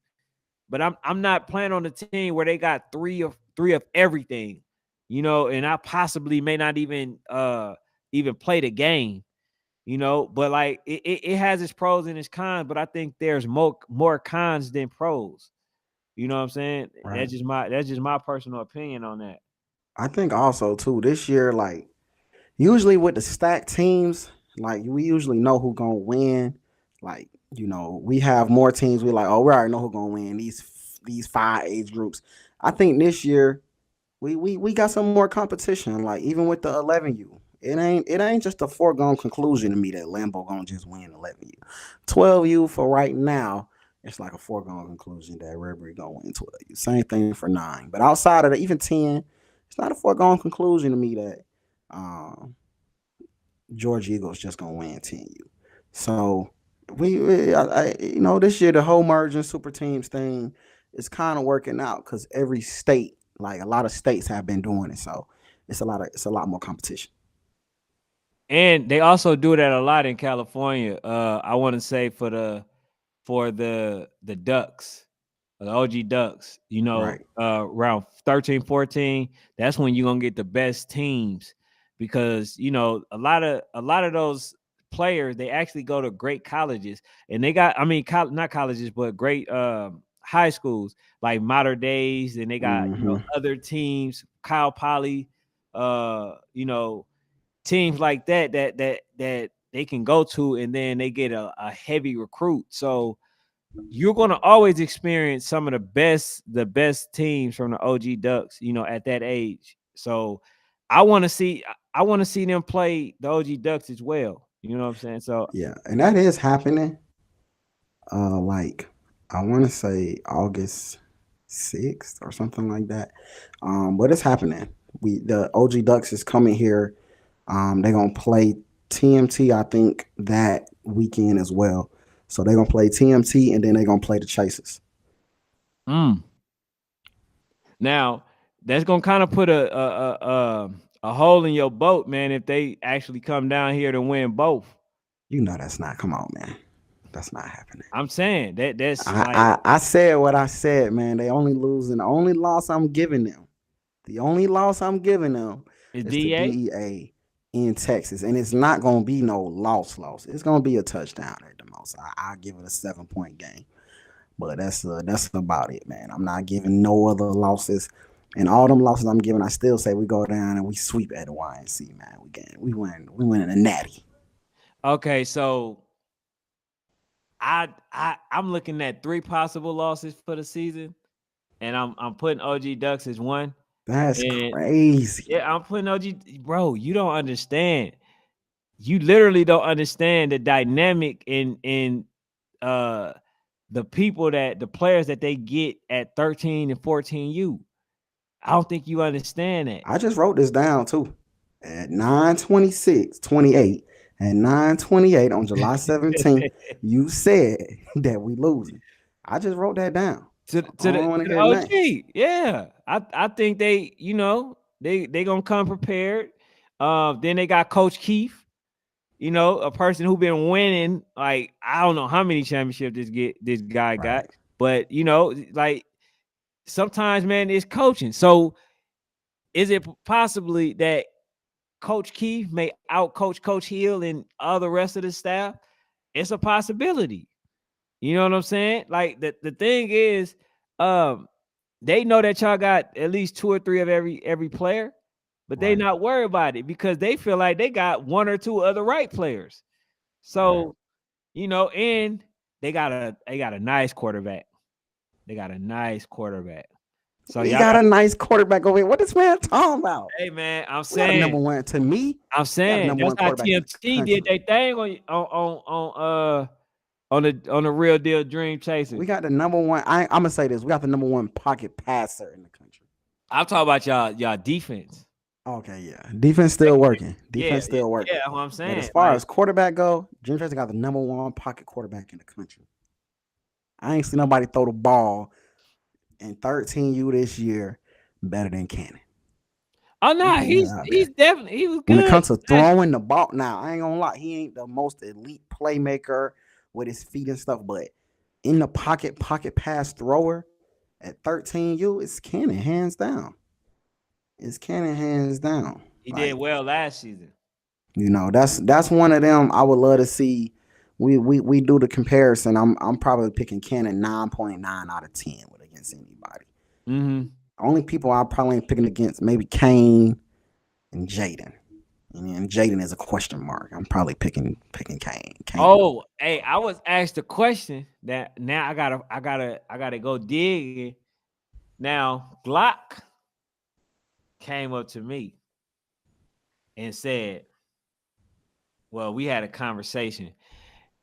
S2: but I'm not playing on a team where they got three of everything, and I possibly may not even play the game, but like it has its pros and its cons, but I think there's more cons than pros. You know what I'm saying?
S1: Right.
S2: That's just my personal opinion on that.
S1: I think also too this year, like usually with the stacked teams, like we usually know who's gonna win. Like, we have more teams. We're like, oh, we already know who's gonna win these 5 age groups. I think this year we got some more competition. Like even with the 11U, it ain't just a foregone conclusion to me that Lambo gonna just win 11U. 12U for right now, it's like a foregone conclusion that Redbury gonna win 12U. Same thing for 9, but outside of that, even 10, it's not a foregone conclusion to me that um, George Eagles just gonna win 10U. So this year the whole merging super teams thing is kind of working out because every state, like a lot of states, have been doing it. So it's a lot more competition.
S2: And they also do that a lot in California. I want to say for the Ducks, the OG Ducks,
S1: Right.
S2: around 13, 14, that's when you're gonna get the best teams because a lot of those players, they actually go to great colleges, and they got, I mean, not colleges, but great high schools like Mater Days, and they got
S1: Hmm.
S2: other teams, Kyle Poly, teams like that they can go to, and then they get a heavy recruit. So you're going to always experience some of the best teams from the OG Ducks, at that age. So I want to see I want to see them play the OG Ducks as well. You know what I'm saying? So
S1: Yeah, and that is happening. Like I want to say August 6th or something like that. But it's happening. The OG Ducks is coming here. They're gonna play TMT, I think, that weekend as well. So they're gonna play TMT and then they're gonna play the Chasers.
S2: mm. Now that's gonna kind of put a hole in your boat, man, if they actually come down here to win both.
S1: That's not. Come on, man. That's not happening.
S2: I'm saying that's
S1: I,
S2: like
S1: I I said what I said, man. They only losing. The only loss I'm giving them. The only loss I'm giving them
S2: is
S1: is the
S2: DA.
S1: DEA in Texas, and it's not gonna be no loss. It's gonna be a touchdown at the most. I give it a 7 point game, but that's about it, man. I'm not giving no other losses, and all them losses I'm giving, I still say we go down and we sweep at the YNC, man. We win a natty.
S2: Okay, so I'm looking at 3 possible losses for the season, and I'm putting OG Ducks as one.
S1: That's
S2: And
S1: crazy.
S2: yeah, I'm putting OG. Bro, you don't understand. You literally don't understand the dynamic in uh the players that they get at 13 and 14U. I don't think you understand that.
S1: I just wrote this down too. At 9:26:28 and 9:28 on July 17th, you said that we losing. I just wrote that down.
S2: to
S1: I
S2: to the
S1: don't want
S2: to
S1: to
S2: the
S1: hear nothing.
S2: OG. Yeah. I think they gonna come prepared. Then they got Coach Keith, a person who been winning, like I don't know how many championships this guy got,
S1: Right,
S2: but like sometimes, man, it's coaching. So is it possibly that Coach Keith may outcoach Coach Hill and all the rest of the staff? It's a possibility. You know what I'm saying? Like the thing is, um, they know that y'all got at least 2 or 3 of every player, but they
S1: right,
S2: not worried about it because they feel like they got 1 or 2 other right players.
S1: right.
S2: So, and they got a nice quarterback. They got a nice quarterback. So
S1: We
S2: y'all
S1: got
S2: got,
S1: a nice quarterback over here. What this man talking about?
S2: hey man, I'm
S1: We got a
S2: saying,
S1: number one. To me,
S2: I'm
S1: we got a
S2: saying
S1: number
S2: that's
S1: one
S2: how
S1: quarterback in the
S2: TMT did
S1: country.
S2: their thing on the real deal Dream
S1: We
S2: Chasers.
S1: got the number one. I'm gonna say this. We got the number one pocket passer in the country.
S2: I'm talking about y'all defense.
S1: Okay, yeah. Defense still working.
S2: Yeah,
S1: Defense
S2: yeah,
S1: still
S2: yeah.
S1: working.
S2: That's what I'm
S1: But as
S2: saying.
S1: far
S2: Like
S1: as quarterback go, Jim Tracy got the number one pocket quarterback in the country. I ain't seen nobody throw the ball in 13U this year better than Cannon.
S2: oh
S1: I'm
S2: no,
S1: putting that out
S2: he's
S1: there.
S2: definitely he was
S1: When it
S2: good.
S1: comes to throwing the ball, now I ain't gonna lie, he ain't the most elite playmaker with his feet and stuff, but in the pocket pass thrower at 13U, it's Cannon hands down. It's Cannon hands down.
S2: He did
S1: Like,
S2: well last season.
S1: that's one of them I would love to see. We do the comparison. I'm probably picking Cannon 9.9 out of 10 with against anybody.
S2: Mm-hmm.
S1: Only people I probably ain't picking against maybe Kane and Jaden. And Jaden is a question mark. I'm probably picking Kane.
S2: Oh, hey, I was asked a question that now I gotta go dig. Now Glock came up to me and said, "Well, we had a conversation,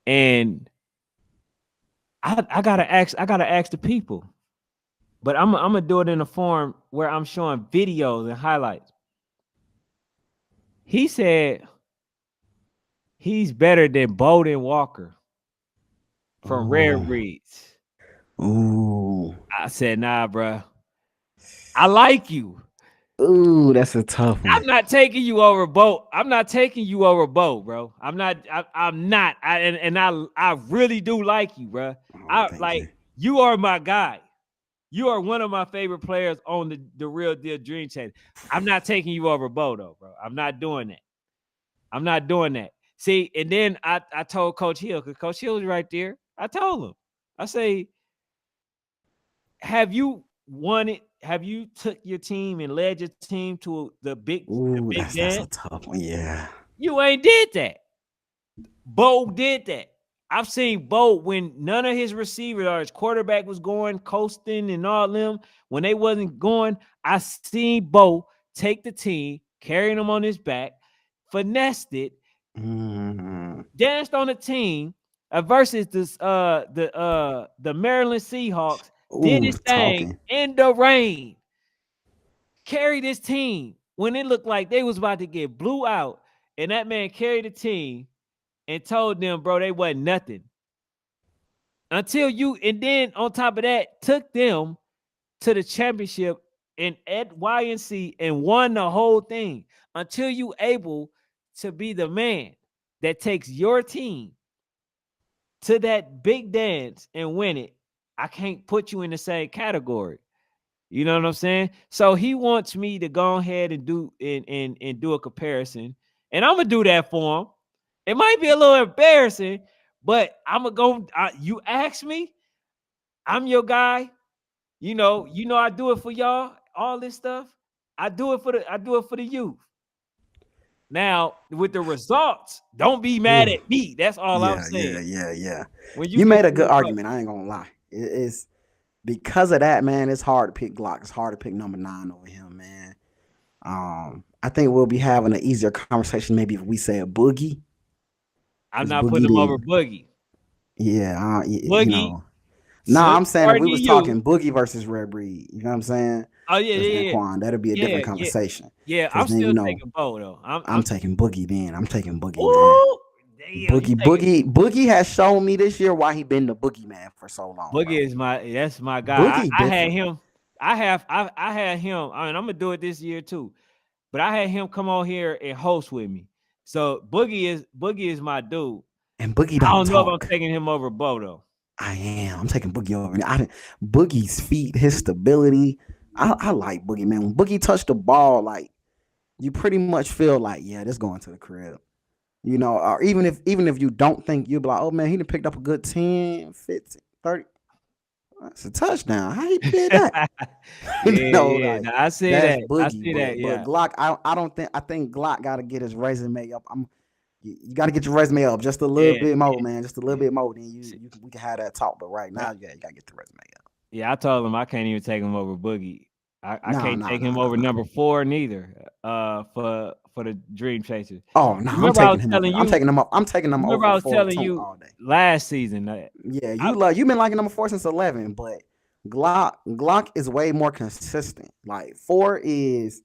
S2: and I gotta ask the people, but I'm gonna do it in a form where I'm showing videos and highlights." He said he's better than Bowden Walker from Rare
S1: Oh,
S2: Breeds.
S1: ooh,
S2: I said, "Nah, bro. I like you.
S1: ooh, that's a tough one.
S2: I'm not taking you over Bo. I'm not taking you over Bo, bro. I'm not. I'm not. I really do like you, bro.
S1: Oh,
S2: I
S1: thank you.
S2: like you are my guy. You are one of my favorite players on the Real Deal Dream Chase. I'm not taking you over Bo, though, bro. I'm not doing that. I'm not doing that. See, and then I told Coach Hill, because Coach Hill was right there. I told him, I say, have you won it? Have you took your team and led your team to the
S1: Ooh,
S2: big
S1: that's a
S2: dance?
S1: tough one. Yeah.
S2: You ain't did that. Bo did that. I've seen Bo when none of his receivers or his quarterback was going, coasting and all them. When they wasn't going, I seen Bo take the team, carrying them on his back, finessed it,
S1: Mm.
S2: danced on the team versus the Maryland Seahawks, did
S1: Ooh,
S2: his thing
S1: talking.
S2: in the rain, carried his team when it looked like they was about to get blew out, and that man carried the team and told them, bro, they wasn't nothing. Until you, and then on top of that, took them to the championship and at YNC and won the whole thing until you able to be the man that takes your team to that big dance and win it. I can't put you in the same category. You know what I'm saying? So he wants me to go ahead and do a comparison, and I'm gonna do that for him. It might be a little embarrassing, but I'm gonna go. You ask me, I'm your guy. I do it for y'all. All this stuff, I do it for the youth. Now with the results, don't be mad
S1: Ooh.
S2: at me. That's all I'm saying.
S1: Yeah.
S2: When you
S1: You
S2: get
S1: made a
S2: the
S1: good
S2: results,
S1: argument. I ain't gonna lie. It's because of that, man. It's hard to pick Glock. It's hard to pick number 9 over him, man. I think we'll be having an easier conversation maybe if we say a Boogie,
S2: I'm
S1: because
S2: not putting
S1: Boogie
S2: them over
S1: did.
S2: Boogie.
S1: Yeah, you
S2: Boogie,
S1: know. Nah,
S2: Slick
S1: I'm saying if we
S2: Sparky,
S1: was
S2: you.
S1: talking Boogie versus Rare Breed, you know what I'm saying?
S2: Oh yeah,
S1: Versus
S2: yeah, yeah,
S1: Anquan, that'll be a
S2: yeah,
S1: different
S2: yeah,
S1: conversation.
S2: yeah.
S1: Because
S2: I'm
S1: then
S2: still taking Bo though.
S1: I'm taking Boogie. Then I'm taking Boogie, man.
S2: Ooh, damn, you taking
S1: Boogie has shown me this year why he been the Boogie man for so long, bro.
S2: Boogie is that's my guy.
S1: Boogie
S2: I had
S1: different.
S2: him. I had him. I mean, I'm gonna do it this year too. But I had him come on here and host with me. So Boogie is my dude.
S1: And Boogie
S2: I
S1: don't
S2: don't know if I'm
S1: talk.
S2: taking him over Bo though.
S1: I am. I'm taking Boogie over. Boogie's feet, his stability. I like Boogie, man. When Boogie touched the ball, like you pretty much feel like, yeah, this going to the crib. Or even if you don't think, you'll be like, oh man, he done picked up a good 10, 15, 30. That's a touchdown. How he did that?
S2: Yeah, yeah.
S1: Like
S2: Now, I see
S1: that's
S2: that. I
S1: Boogie.
S2: see that.
S1: But
S2: Yeah,
S1: Glock, I think Glock got to get his resume up. You got to get your resume up just a little
S2: yeah,
S1: bit more,
S2: yeah.
S1: man. Just a little bit more. Then we can have that talk. But right
S2: Yeah.
S1: now, you got to get the resume up.
S2: Yeah, I told him I can't even take him over Boogie. I
S1: No,
S2: can't
S1: no,
S2: take
S1: no,
S2: him
S1: no,
S2: over
S1: no.
S2: number 4 neither. For the Dream Chasers.
S1: Oh no, I'm
S2: Remember I was
S1: taking him over.
S2: telling
S1: I'm
S2: you.
S1: taking him up. I'm taking them
S2: Remember
S1: over
S2: I was
S1: for
S2: telling
S1: Tune
S2: you
S1: all day.
S2: last season that
S1: Yeah,
S2: I,
S1: you've been liking number 4 since 11, but Glock is way more consistent. Like 4 is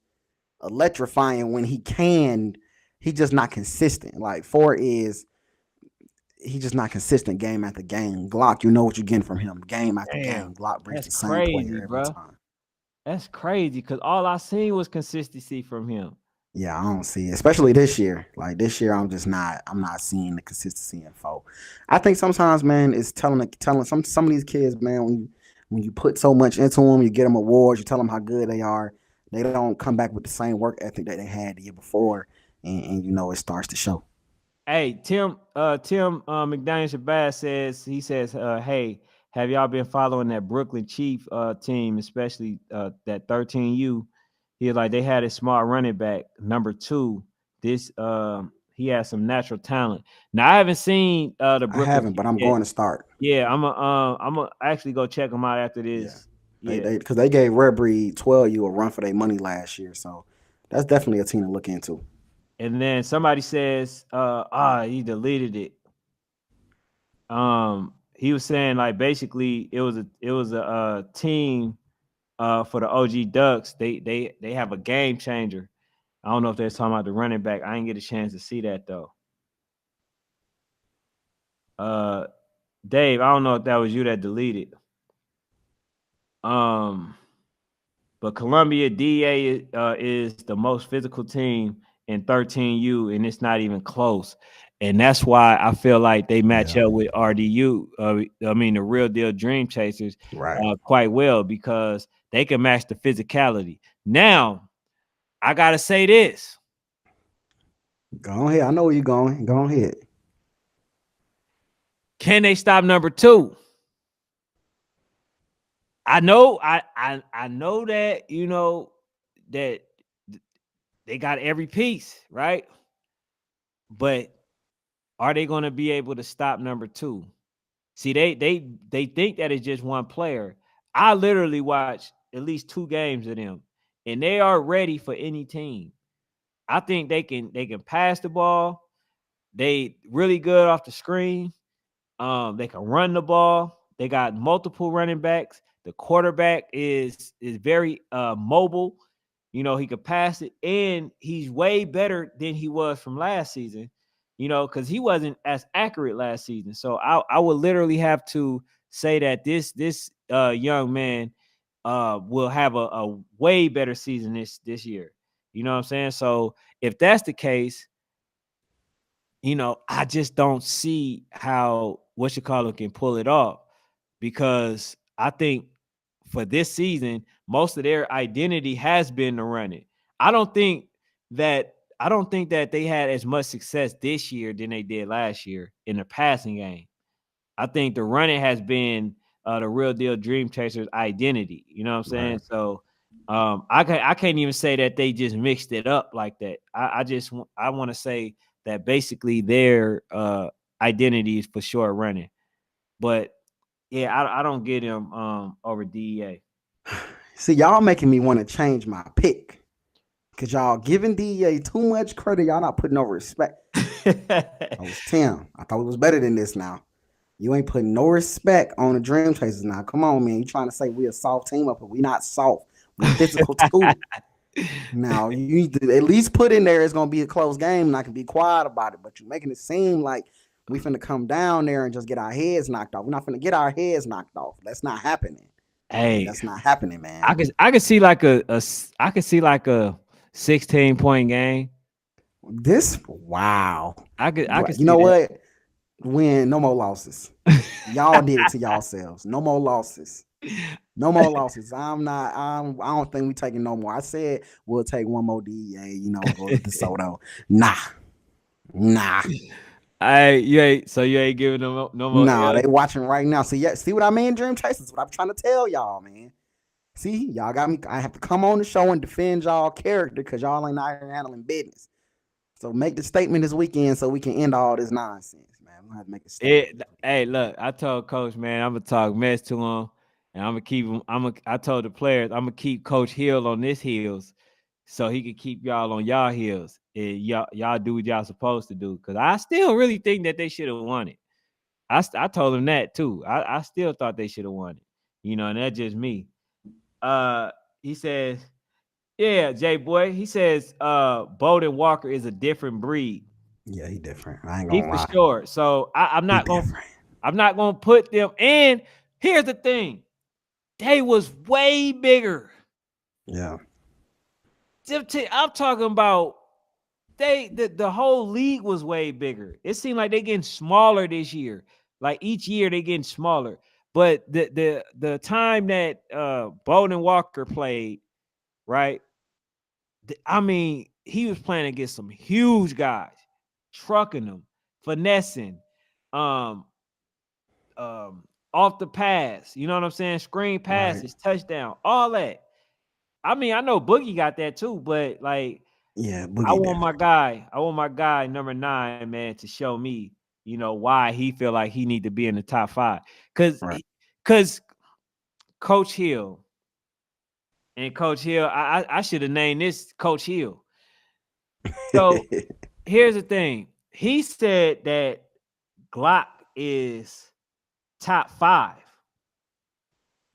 S1: electrifying when he can. He just not consistent. Like 4 is he just not consistent game after game. Glock, you know what you're getting from him. Game after game.
S2: damn,
S1: Glock brings
S2: that's
S1: the same player
S2: crazy,
S1: every
S2: bro.
S1: time.
S2: That's crazy because all I seen was consistency from him.
S1: Yeah, I don't see it, especially this year. Like this year, I'm not seeing the consistency in 4. I think sometimes, man, it's telling some of these kids, man, when you put so much into them, you get them awards, you tell them how good they are, they don't come back with the same work ethic that they had the year before, and it starts to show.
S2: Hey, Tim McDaniel Shabazz says, hey, have y'all been following that Brooklyn Chief team, especially that 13U? He was like, they had a smart running back, number 2, this he has some natural talent. Now I haven't seen the
S1: I
S2: Brooklyn
S1: haven't, but
S2: kid
S1: I'm
S2: yet.
S1: going to start.
S2: Yeah, I'm gonna actually go check him out after
S1: Yeah.
S2: this. Yeah.
S1: Because they gave Rare Breed 12U a run for their money last year. So that's definitely a team to look into.
S2: And then somebody says, he deleted it. He was saying like basically it was a team for the OG Ducks. They have a game changer. I don't know if they're talking about the running back. I didn't get a chance to see that though. Uh Dave, I don't know if that was you that deleted. Um But Columbia DA is the most physical team in 13U, and it's not even close. And that's why I feel like they match up with RDU. I mean, the Real Deal Dream Chasers
S1: Right.
S2: quite well because they can match the physicality. Now, I gotta say this:
S1: Go ahead. I know where you're going. Go ahead.
S2: can they stop number 2? I know, I know that that they got every piece right, but are they going to be able to stop number 2? See, they think that it's just one player. I literally watched at least 2 games of them, and they are ready for any team. I think they can pass the ball. They really good off the screen. They can run the ball. They got multiple running backs. The quarterback is very mobile. He could pass it, and he's way better than he was from last season. Because he wasn't as accurate last season. So I would literally have to say that this young man will have a way better season this year. You know what I'm saying? So if that's the case, I just don't see how what you call it can pull it off because I think for this season, most of their identity has been to run it. I don't think that they had as much success this year than they did last year in the passing game. I think the running has been the Real Deal Dream Chasers identity. You know what I'm saying?
S1: Right.
S2: So I can't even say that they just mixed it up like that. I want to say that basically their identity is for sure running. But yeah, I don't get him over DEA.
S1: See, y'all making me want to change my pick. Because y'all giving DEA too much credit. Y'all not putting no respect. I was Tim. I thought it was better than this now. You ain't putting no respect on the Dream Chasers now. Come on, man. You trying to say we a soft team up, but we not soft. We physical too. Now you need to at least put in there it's gonna be a close game and I can be quiet about it. But you're making it seem like we finna come down there and just get our heads knocked off. We're not finna get our heads knocked off. That's not happening.
S2: Hey,
S1: That's not happening, man.
S2: I could see like I could see like a 16-point game.
S1: This wow.
S2: I could
S1: You
S2: see
S1: know
S2: that.
S1: what? Win, no more losses. Y'all did it to yourselves. No more losses. No more losses. I don't think we taking no more. I said we'll take one more DEA, go to DeSoto. Nah.
S2: You ain't giving them no more
S1: Nah,
S2: L.
S1: they watching right now. See what I mean, Dream Chasers? What I'm trying to tell y'all, man. See, y'all got me. I have to come on the show and defend y'all character because y'all ain't out here handling business. So make the statement this weekend so we can end all this nonsense, man. We have to make a statement.
S2: Hey, look, I told Coach, man, I'm gonna talk mess to him, and I'm gonna keep him. I told the players, I'm gonna keep Coach Hill on this heels, so he can keep y'all on y'all heels, and y'all do what y'all supposed to do. Because I still really think that they should have won it. I told him that too. I still thought they should have won it. And that's just me. He says, yeah, Jay boy. He says, Bowden Walker is a different breed.
S1: Yeah, he different. I ain't
S2: He
S1: gonna
S2: for
S1: lie.
S2: sure. So I'm
S1: He
S2: not gonna
S1: different.
S2: I'm not gonna put them. And here's the thing: they was way bigger.
S1: Yeah.
S2: I'm talking about the whole league was way bigger. It seemed like they getting smaller this year. Like each year they getting smaller. But the time that Bowden Walker played, right? I mean, he was playing against some huge guys, trucking them, finessing, um, off the pass. You know what I'm saying? Screen
S1: Right.
S2: passes, touchdown, all that. I mean, I know Boogie got that too, but like
S1: Yeah,
S2: I
S1: Boogie
S2: want
S1: different.
S2: my guy number 9, man, to show me, why he feel like he need to be in the top 5. Cause
S1: Right.
S2: cause Coach Hill and Coach Hill, I should have named this Coach Hill. So here's the thing. He said that Glock is top 5.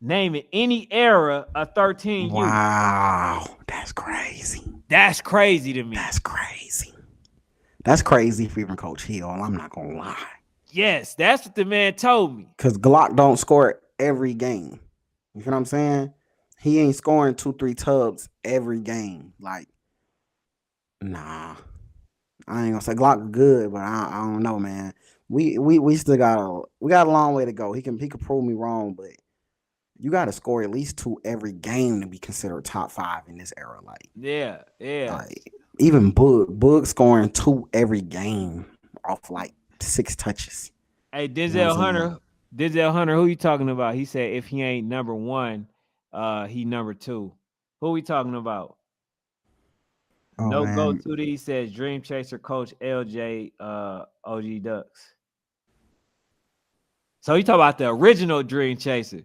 S2: Name it any era of 13U.
S1: Wow, that's crazy.
S2: That's crazy to me.
S1: That's crazy. That's crazy for even Coach Hill. I'm not gonna lie.
S2: Yes, that's what the man told me.
S1: Cause Glock don't score every game. You know what I'm saying? He ain't scoring 2-3 tubs every game. Like, nah. I ain't gonna say Glock good, but I don't know, man. We still got a long way to go. He could prove me wrong, but you got to score at least 2 every game to be considered top 5 in this era.
S2: Yeah.
S1: Like even Boog scoring 2 every game off like 6 touches.
S2: Hey,
S1: You know what I'm saying?
S2: Denzel Hunter, who you talking about? He said if he ain't number 1, he number 2. Who we talking about?
S1: Oh
S2: No go
S1: man,
S2: to he says Dream Chaser Coach LJ OG Ducks. So you talk about the original Dream Chaser.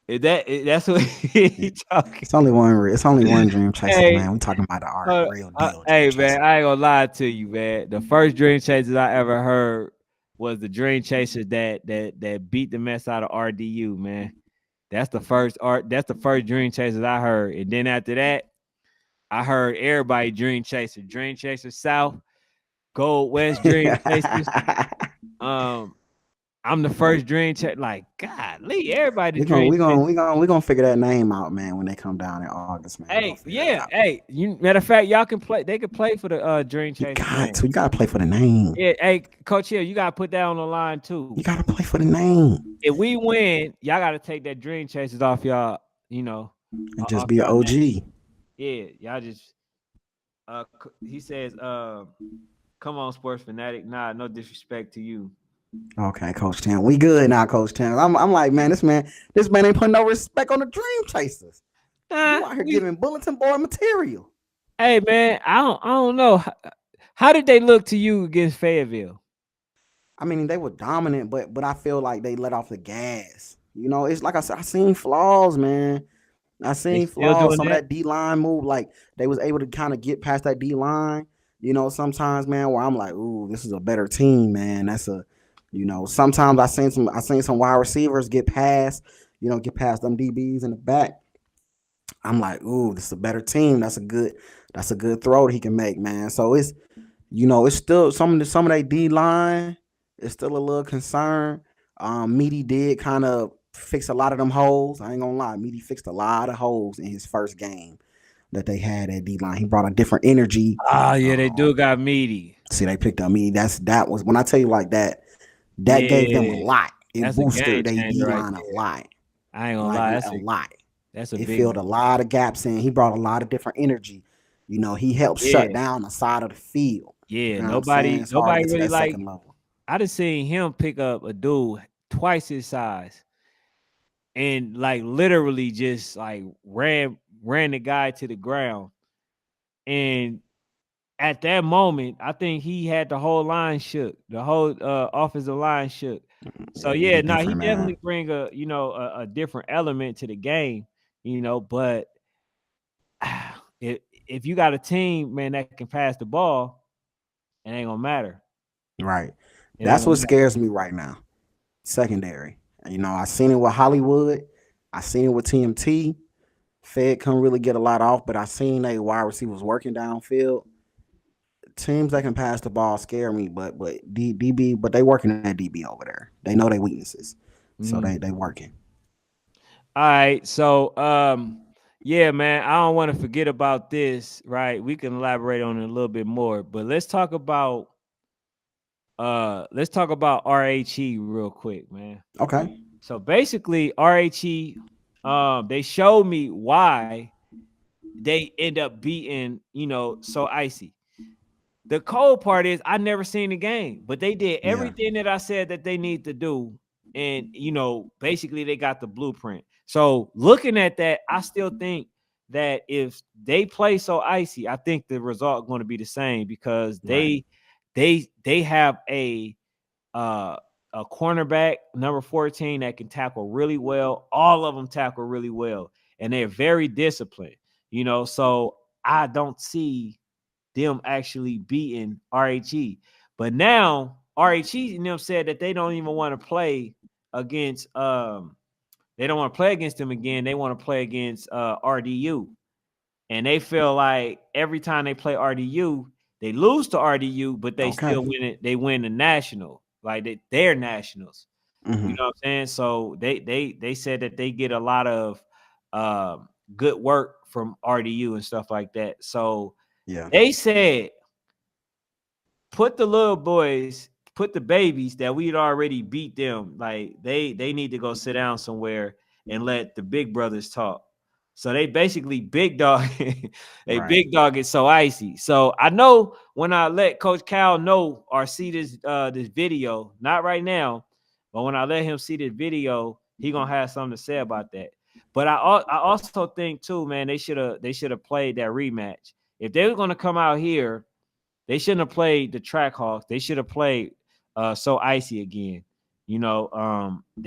S2: That's what he talking.
S1: it's only one. It's only one Dream Chaser,
S2: Hey,
S1: man. We talking about the real deal Dream
S2: hey
S1: Chaser.
S2: man, I ain't gonna lie to you, man. The first Dream Chasers I ever heard was the Dream Chasers that beat the mess out of RDU, man. That's the first Dream Chasers I heard. And then after that, I heard everybody Dream Chaser. Dream Chaser South, Gold West Dream Chasers. I'm the first Dream Chaser. Like, golly, everybody
S1: we gonna
S2: Dream
S1: we gonna
S2: Chaser.
S1: we gonna we gonna figure that name out, man. When they come down in August, man, we gonna
S2: Hey,
S1: figure that
S2: yeah,
S1: out.
S2: hey, matter of fact, y'all can play. They can play for the Dream
S1: You
S2: Chaser
S1: got
S2: name.
S1: to. You gotta play for the name.
S2: Yeah, hey, Coach Hill, you gotta put that on the line too.
S1: You gotta play for the name
S2: If we win, y'all gotta take that Dream Chasers off y'all,
S1: and just
S2: off
S1: be an
S2: y'all name.
S1: OG.
S2: Yeah, y'all just he says, come on, sports fanatic. Nah, no disrespect to you.
S1: Okay, Coach Tan, we good now, Coach Tan. I'm like, man, this man ain't putting no respect on the Dream Chasers. You out here giving bulletin board material.
S2: Hey man, I don't know. How did they look to you against Fayetteville?
S1: I mean, they were dominant, but I feel like they let off the gas. You know, it's like I said, I seen flaws, man. I
S2: They
S1: seen
S2: still
S1: flaws.
S2: doing
S1: Some of
S2: that?
S1: that D line move, like they was able to kind of get past that D line. You know, sometimes, man, where I'm like, ooh, this is a better team, man. Sometimes I seen some wide receivers get past, get past them DBs in the back. I'm like, ooh, this is a better team. That's a good throw that he can make, man. So it's still some of that D line is still a little concern. Meaty did kind of fix a lot of them holes. I ain't gonna lie, Meaty fixed a lot of holes in his first game that they had at D line. He brought a different energy.
S2: Oh yeah, they do got meaty.
S1: See, they picked up Meaty. That was when I tell you like that. That gave them a
S2: Yeah,
S1: lot. It
S2: that's a game
S1: boosted their
S2: changer
S1: D
S2: right
S1: line a
S2: there.
S1: lot,
S2: I ain't gonna
S1: like
S2: lie,
S1: a lot.
S2: that's a
S1: It
S2: big
S1: filled a lot of gaps in. He brought a lot of different energy. He helped shut
S2: yeah,
S1: down the side of the field.
S2: yeah.
S1: You know what I'm saying? It's hard to
S2: Nobody
S1: get to
S2: really
S1: that
S2: like.
S1: second level.
S2: I just seen him pick up a dude twice his size and like literally just like ran the guy to the ground. And at that moment, I think he had the whole line shook. The whole offensive line shook. So
S1: He
S2: yeah, he
S1: different, man.
S2: definitely bring a different element to the game, but if you got a team, man, that can pass the ball, it ain't gonna matter.
S1: Right.
S2: It ain't
S1: That's
S2: gonna
S1: what
S2: matter.
S1: scares me right now. Secondary. I seen it with Hollywood. I seen it with TMT. Fed couldn't really get a lot off, but I seen they wide receivers working downfield. Teams that can pass the ball scare me, but DB, but they working at DB over there. They know their weaknesses, so
S2: Mm.
S1: they working.
S2: All right, so yeah, man, I don't want to forget about this, right? We can elaborate on it a little bit more, but let's talk about RHE real quick, man.
S1: Okay.
S2: So basically, RHE, they showed me why they end up beating, so icy. The cold part is I never seen the game, but they did
S1: Yeah.
S2: everything that I said that they need to do. And basically they got the blueprint. So looking at that, I still think that if they play so icy, I think the result going to be the same because
S1: Right.
S2: they have uh, a cornerback number 14 that can tackle really well. All of them tackle really well, and they're very disciplined. So I don't see them actually beating RHE. But now RHE and them said that they don't even want to play against they don't want to play against them again. They want to play against RDU. And they feel like every time they play RDU, they lose to RDU, but they
S1: Okay.
S2: still win it. They win the national, like they're nationals. You
S1: Hmm.
S2: know what I'm saying? So they said that they get a lot of good work from RDU and stuff like that. So
S1: Yeah.
S2: they said put the little boys, put the babies that we'd already beat them. Like they need to go sit down somewhere and let the big brothers talk. So they basically big dog, a
S1: Right.
S2: big dog is so icy. So I know when I let Coach Cal know or see this video, not right now, but when I let him see this video, he gonna have something to say about that. But I also think too, man, they should have played that rematch. If they were gonna come out here, they shouldn't have played the track hawks. They should have played so icy again. They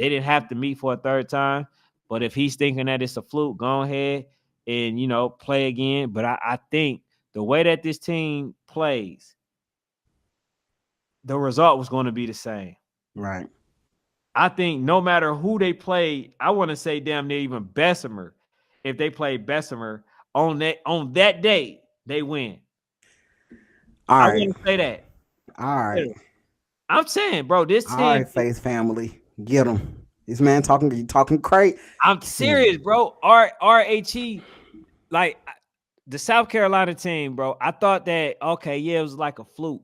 S2: didn't have to meet for a third time. But if he's thinking that it's a fluke, go ahead and play again. But I think the way that this team plays, the result was going to be the same.
S1: Right.
S2: I think no matter who they play, I want to say damn near even Bessemer. If they play Bessemer on that day, they win.
S1: All
S2: I
S1: right.
S2: want to say that.
S1: All right.
S2: I'm saying, bro, this
S1: All
S2: team.
S1: right, Faith family. Get him. This man talking crazy.
S2: I'm serious, bro. RHE, like the South Carolina team, bro. I thought that okay, yeah, it was like a fluke.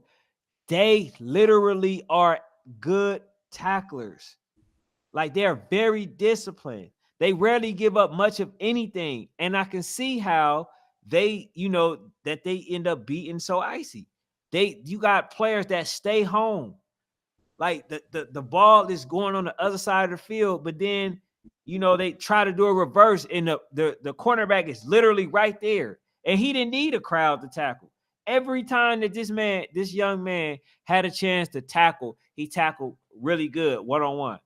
S2: They literally are good tacklers. Like they're very disciplined. They rarely give up much of anything, and I can see how that they end up beating so icy. You got players that stay home. Like the ball is going on the other side of the field, but then they try to do a reverse, and the cornerback is literally right there, and he didn't need a crowd to tackle. Every time that this young man had a chance to tackle, he tackled really good one on one,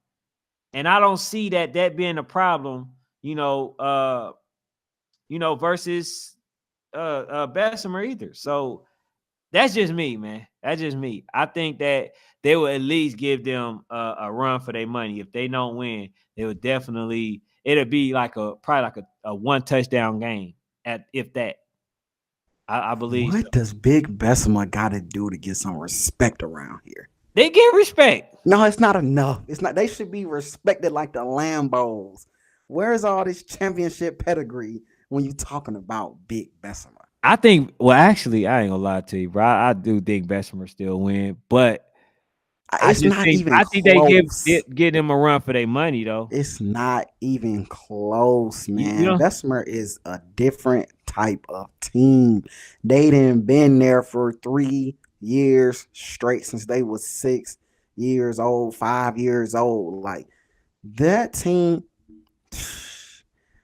S2: and I don't see that being a problem. Versus Bessemer either. So that's just me, man. That's just me. I think that they will at least give them a run for their money. If they don't win, they would definitely. It'll be like probably like a one touchdown game at if that. I believe so.
S1: What does Big Bessemer got to do to get some respect around here?
S2: They get respect.
S1: No, it's not enough. It's not. They should be respected like the Lambos. Where's all this championship pedigree when you talking about Big Bessemer?
S2: I think. Well, actually, I ain't gonna lie to you, bro. I do think Bessemer still win, but
S1: It's not even
S2: I think they
S1: close.
S2: give them a run for their money though.
S1: It's not even close,
S2: You
S1: man.
S2: know,
S1: Bessemer is a different type of team. They didn't been there for 3 years straight since they was 6 years old, 5 years old. Like that team,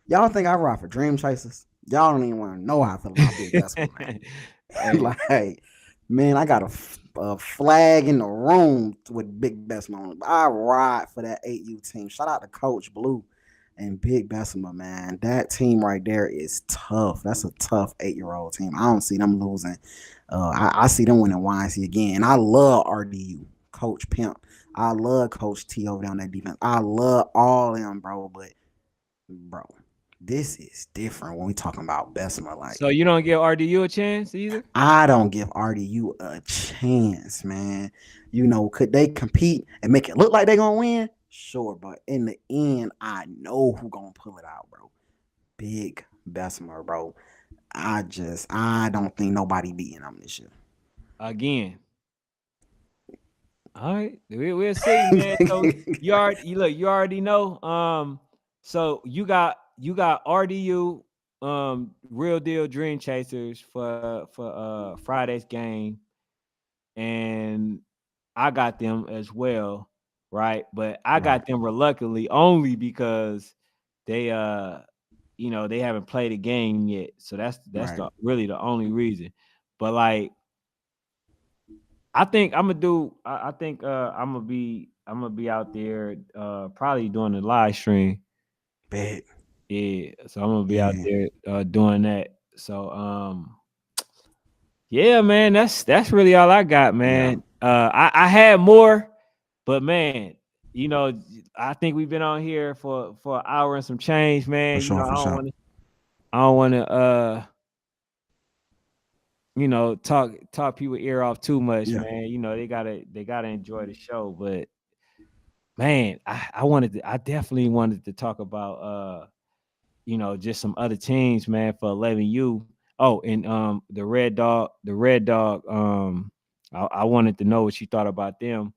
S1: y'all think I ride for Dream Chasers? Y'all don't even want to know how I feel about Big Bessemer, man.
S2: hey,
S1: Like, man, I got a flag in the room with Big Bessemer on it. I ride for that 8U team. Shout out to Coach Blue and Big Bessemer, man. That team right there is tough. That's a tough 8-year-old team. I don't see them losing. I see them winning YNC again. And I love RDU, Coach Pimp. I love Coach T over there on that defense. I love all of them, bro. But, bro, this is different when we talking about Bessemer. Like,
S2: so you don't give RDU a chance either?
S1: I don't give RDU a chance, man. Could they compete and make it look like they're gonna win? Sure, but in the end, I know who gonna pull it out, bro. Big Bessemer, bro. I don't think nobody beating them this year.
S2: Again. All right. We'll see, man. So you already know. So you got RDU Real Deal Dream Chasers for Friday's game. And I got them as well, right? But I
S1: Right.
S2: got them reluctantly only because they you know, they haven't played a game yet. So that's
S1: Right.
S2: really the only reason. But like, I think I'm gonna do. I think I'm gonna be out there probably doing the live stream.
S1: Bet.
S2: Yeah, so I'm gonna be out
S1: Yeah.
S2: there doing that. So yeah, man, that's really all I got,
S1: Yeah.
S2: man. I had more, but man, you know, I think we've been on here for an hour and some change,
S1: For
S2: man. You know,
S1: sure. For sure.
S2: I don't want to you know, talk people ear off too much,
S1: Yeah.
S2: man. You know, they gotta enjoy the show. But man, I definitely wanted to talk about you know, just some other teams, man, for 11U. Oh, and the Red Dog, I wanted to know what you thought about them.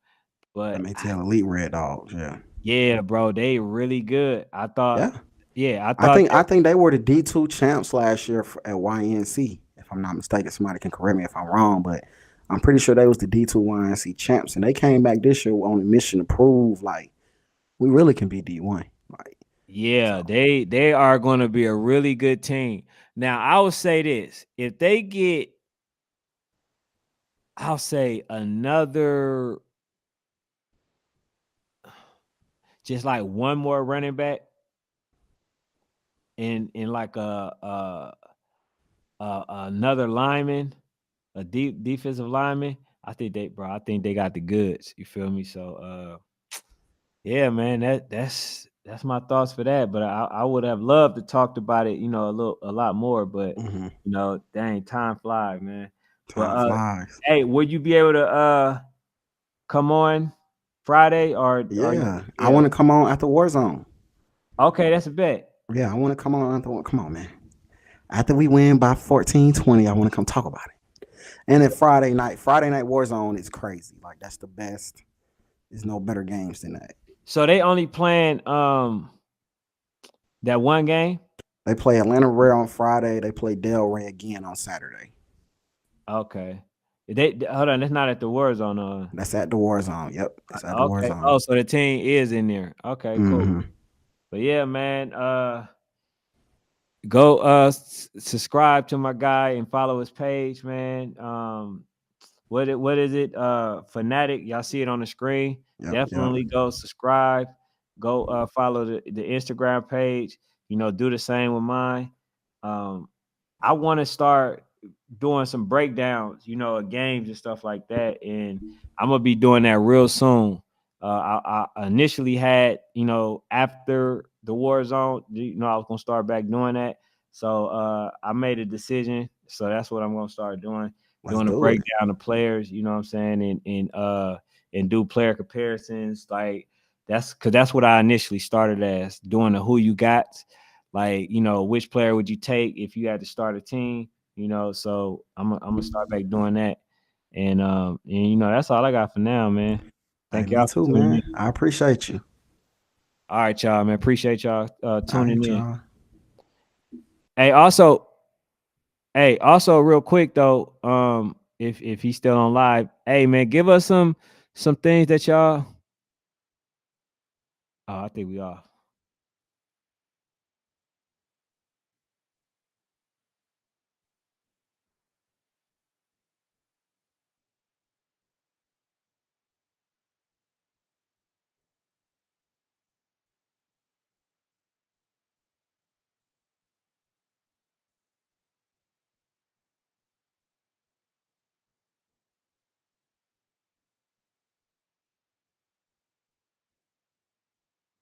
S2: But
S1: MATL Elite Red Dogs. Yeah.
S2: yeah, bro, they really good.
S1: Yeah.
S2: I thought
S1: I
S2: that,
S1: think they were the D2 champs last year at YNC. If I'm not mistaken, somebody can correct me if I'm wrong, but I'm pretty sure they was the D2 YNC champs, and they came back this year on a mission to prove like we really can be D1. Like
S2: yeah,
S1: so.
S2: they are gonna be a really good team. Now, I will say this: if they get, I'll say another, just like one more running back in like another lineman, a defensive lineman. I think they got the goods. You feel me? So yeah, man, that's my thoughts for that. But I would have loved to talked about it, you know, a lot more. But
S1: Mm-hmm.
S2: you know, dang, time flies, man. But
S1: Time flies.
S2: hey, would you be able to come on Friday or you,
S1: Yeah, I
S2: yeah?
S1: want to come on after Warzone.
S2: Okay, that's a bet.
S1: Yeah, I want to come on after. Come on, man. After we win by 14-20, I want to come talk about it. And then Friday night Warzone is crazy. Like that's the best. There's no better games than that.
S2: So they only playing that one game.
S1: They play Atlanta Rare on Friday. They play Delray again on Saturday.
S2: Okay. They hold on, that's not at the war zone.
S1: That's at the Warzone. Yep, that's at the
S2: Okay.
S1: Warzone.
S2: Oh, so the team is in there. Okay, cool.
S1: Mm-hmm.
S2: But yeah, man, go subscribe to my guy and follow his page, man. What is it? Fanatic. Y'all see it on the screen.
S1: Yep, yep.
S2: Definitely go subscribe. Go follow the Instagram page. You know, do the same with mine. Um, I want to start doing some breakdowns, you know, of games and stuff like that. And I'm gonna be doing that real soon. I initially had, you know, after the war zone, you know, I was gonna start back doing that. So I made a decision. So that's what I'm gonna start
S1: Let's
S2: doing a
S1: do it.
S2: breakdown of players, you know what I'm saying, and do player comparisons. Like that's what I initially started as, doing the who you got. Like, you know, which player would you take if you had to start a team, you know? So I'm gonna start back doing that. And you know, that's all I got for now, man.
S1: Hey,
S2: Thank
S1: me
S2: y'all for
S1: too,
S2: tuning in.
S1: man. I appreciate you.
S2: All right, y'all, man. Appreciate y'all
S1: All
S2: tuning
S1: right,
S2: in.
S1: y'all.
S2: Hey, also real quick though, if he's still on live, hey man, give us some things that y'all. Oh, I think we off.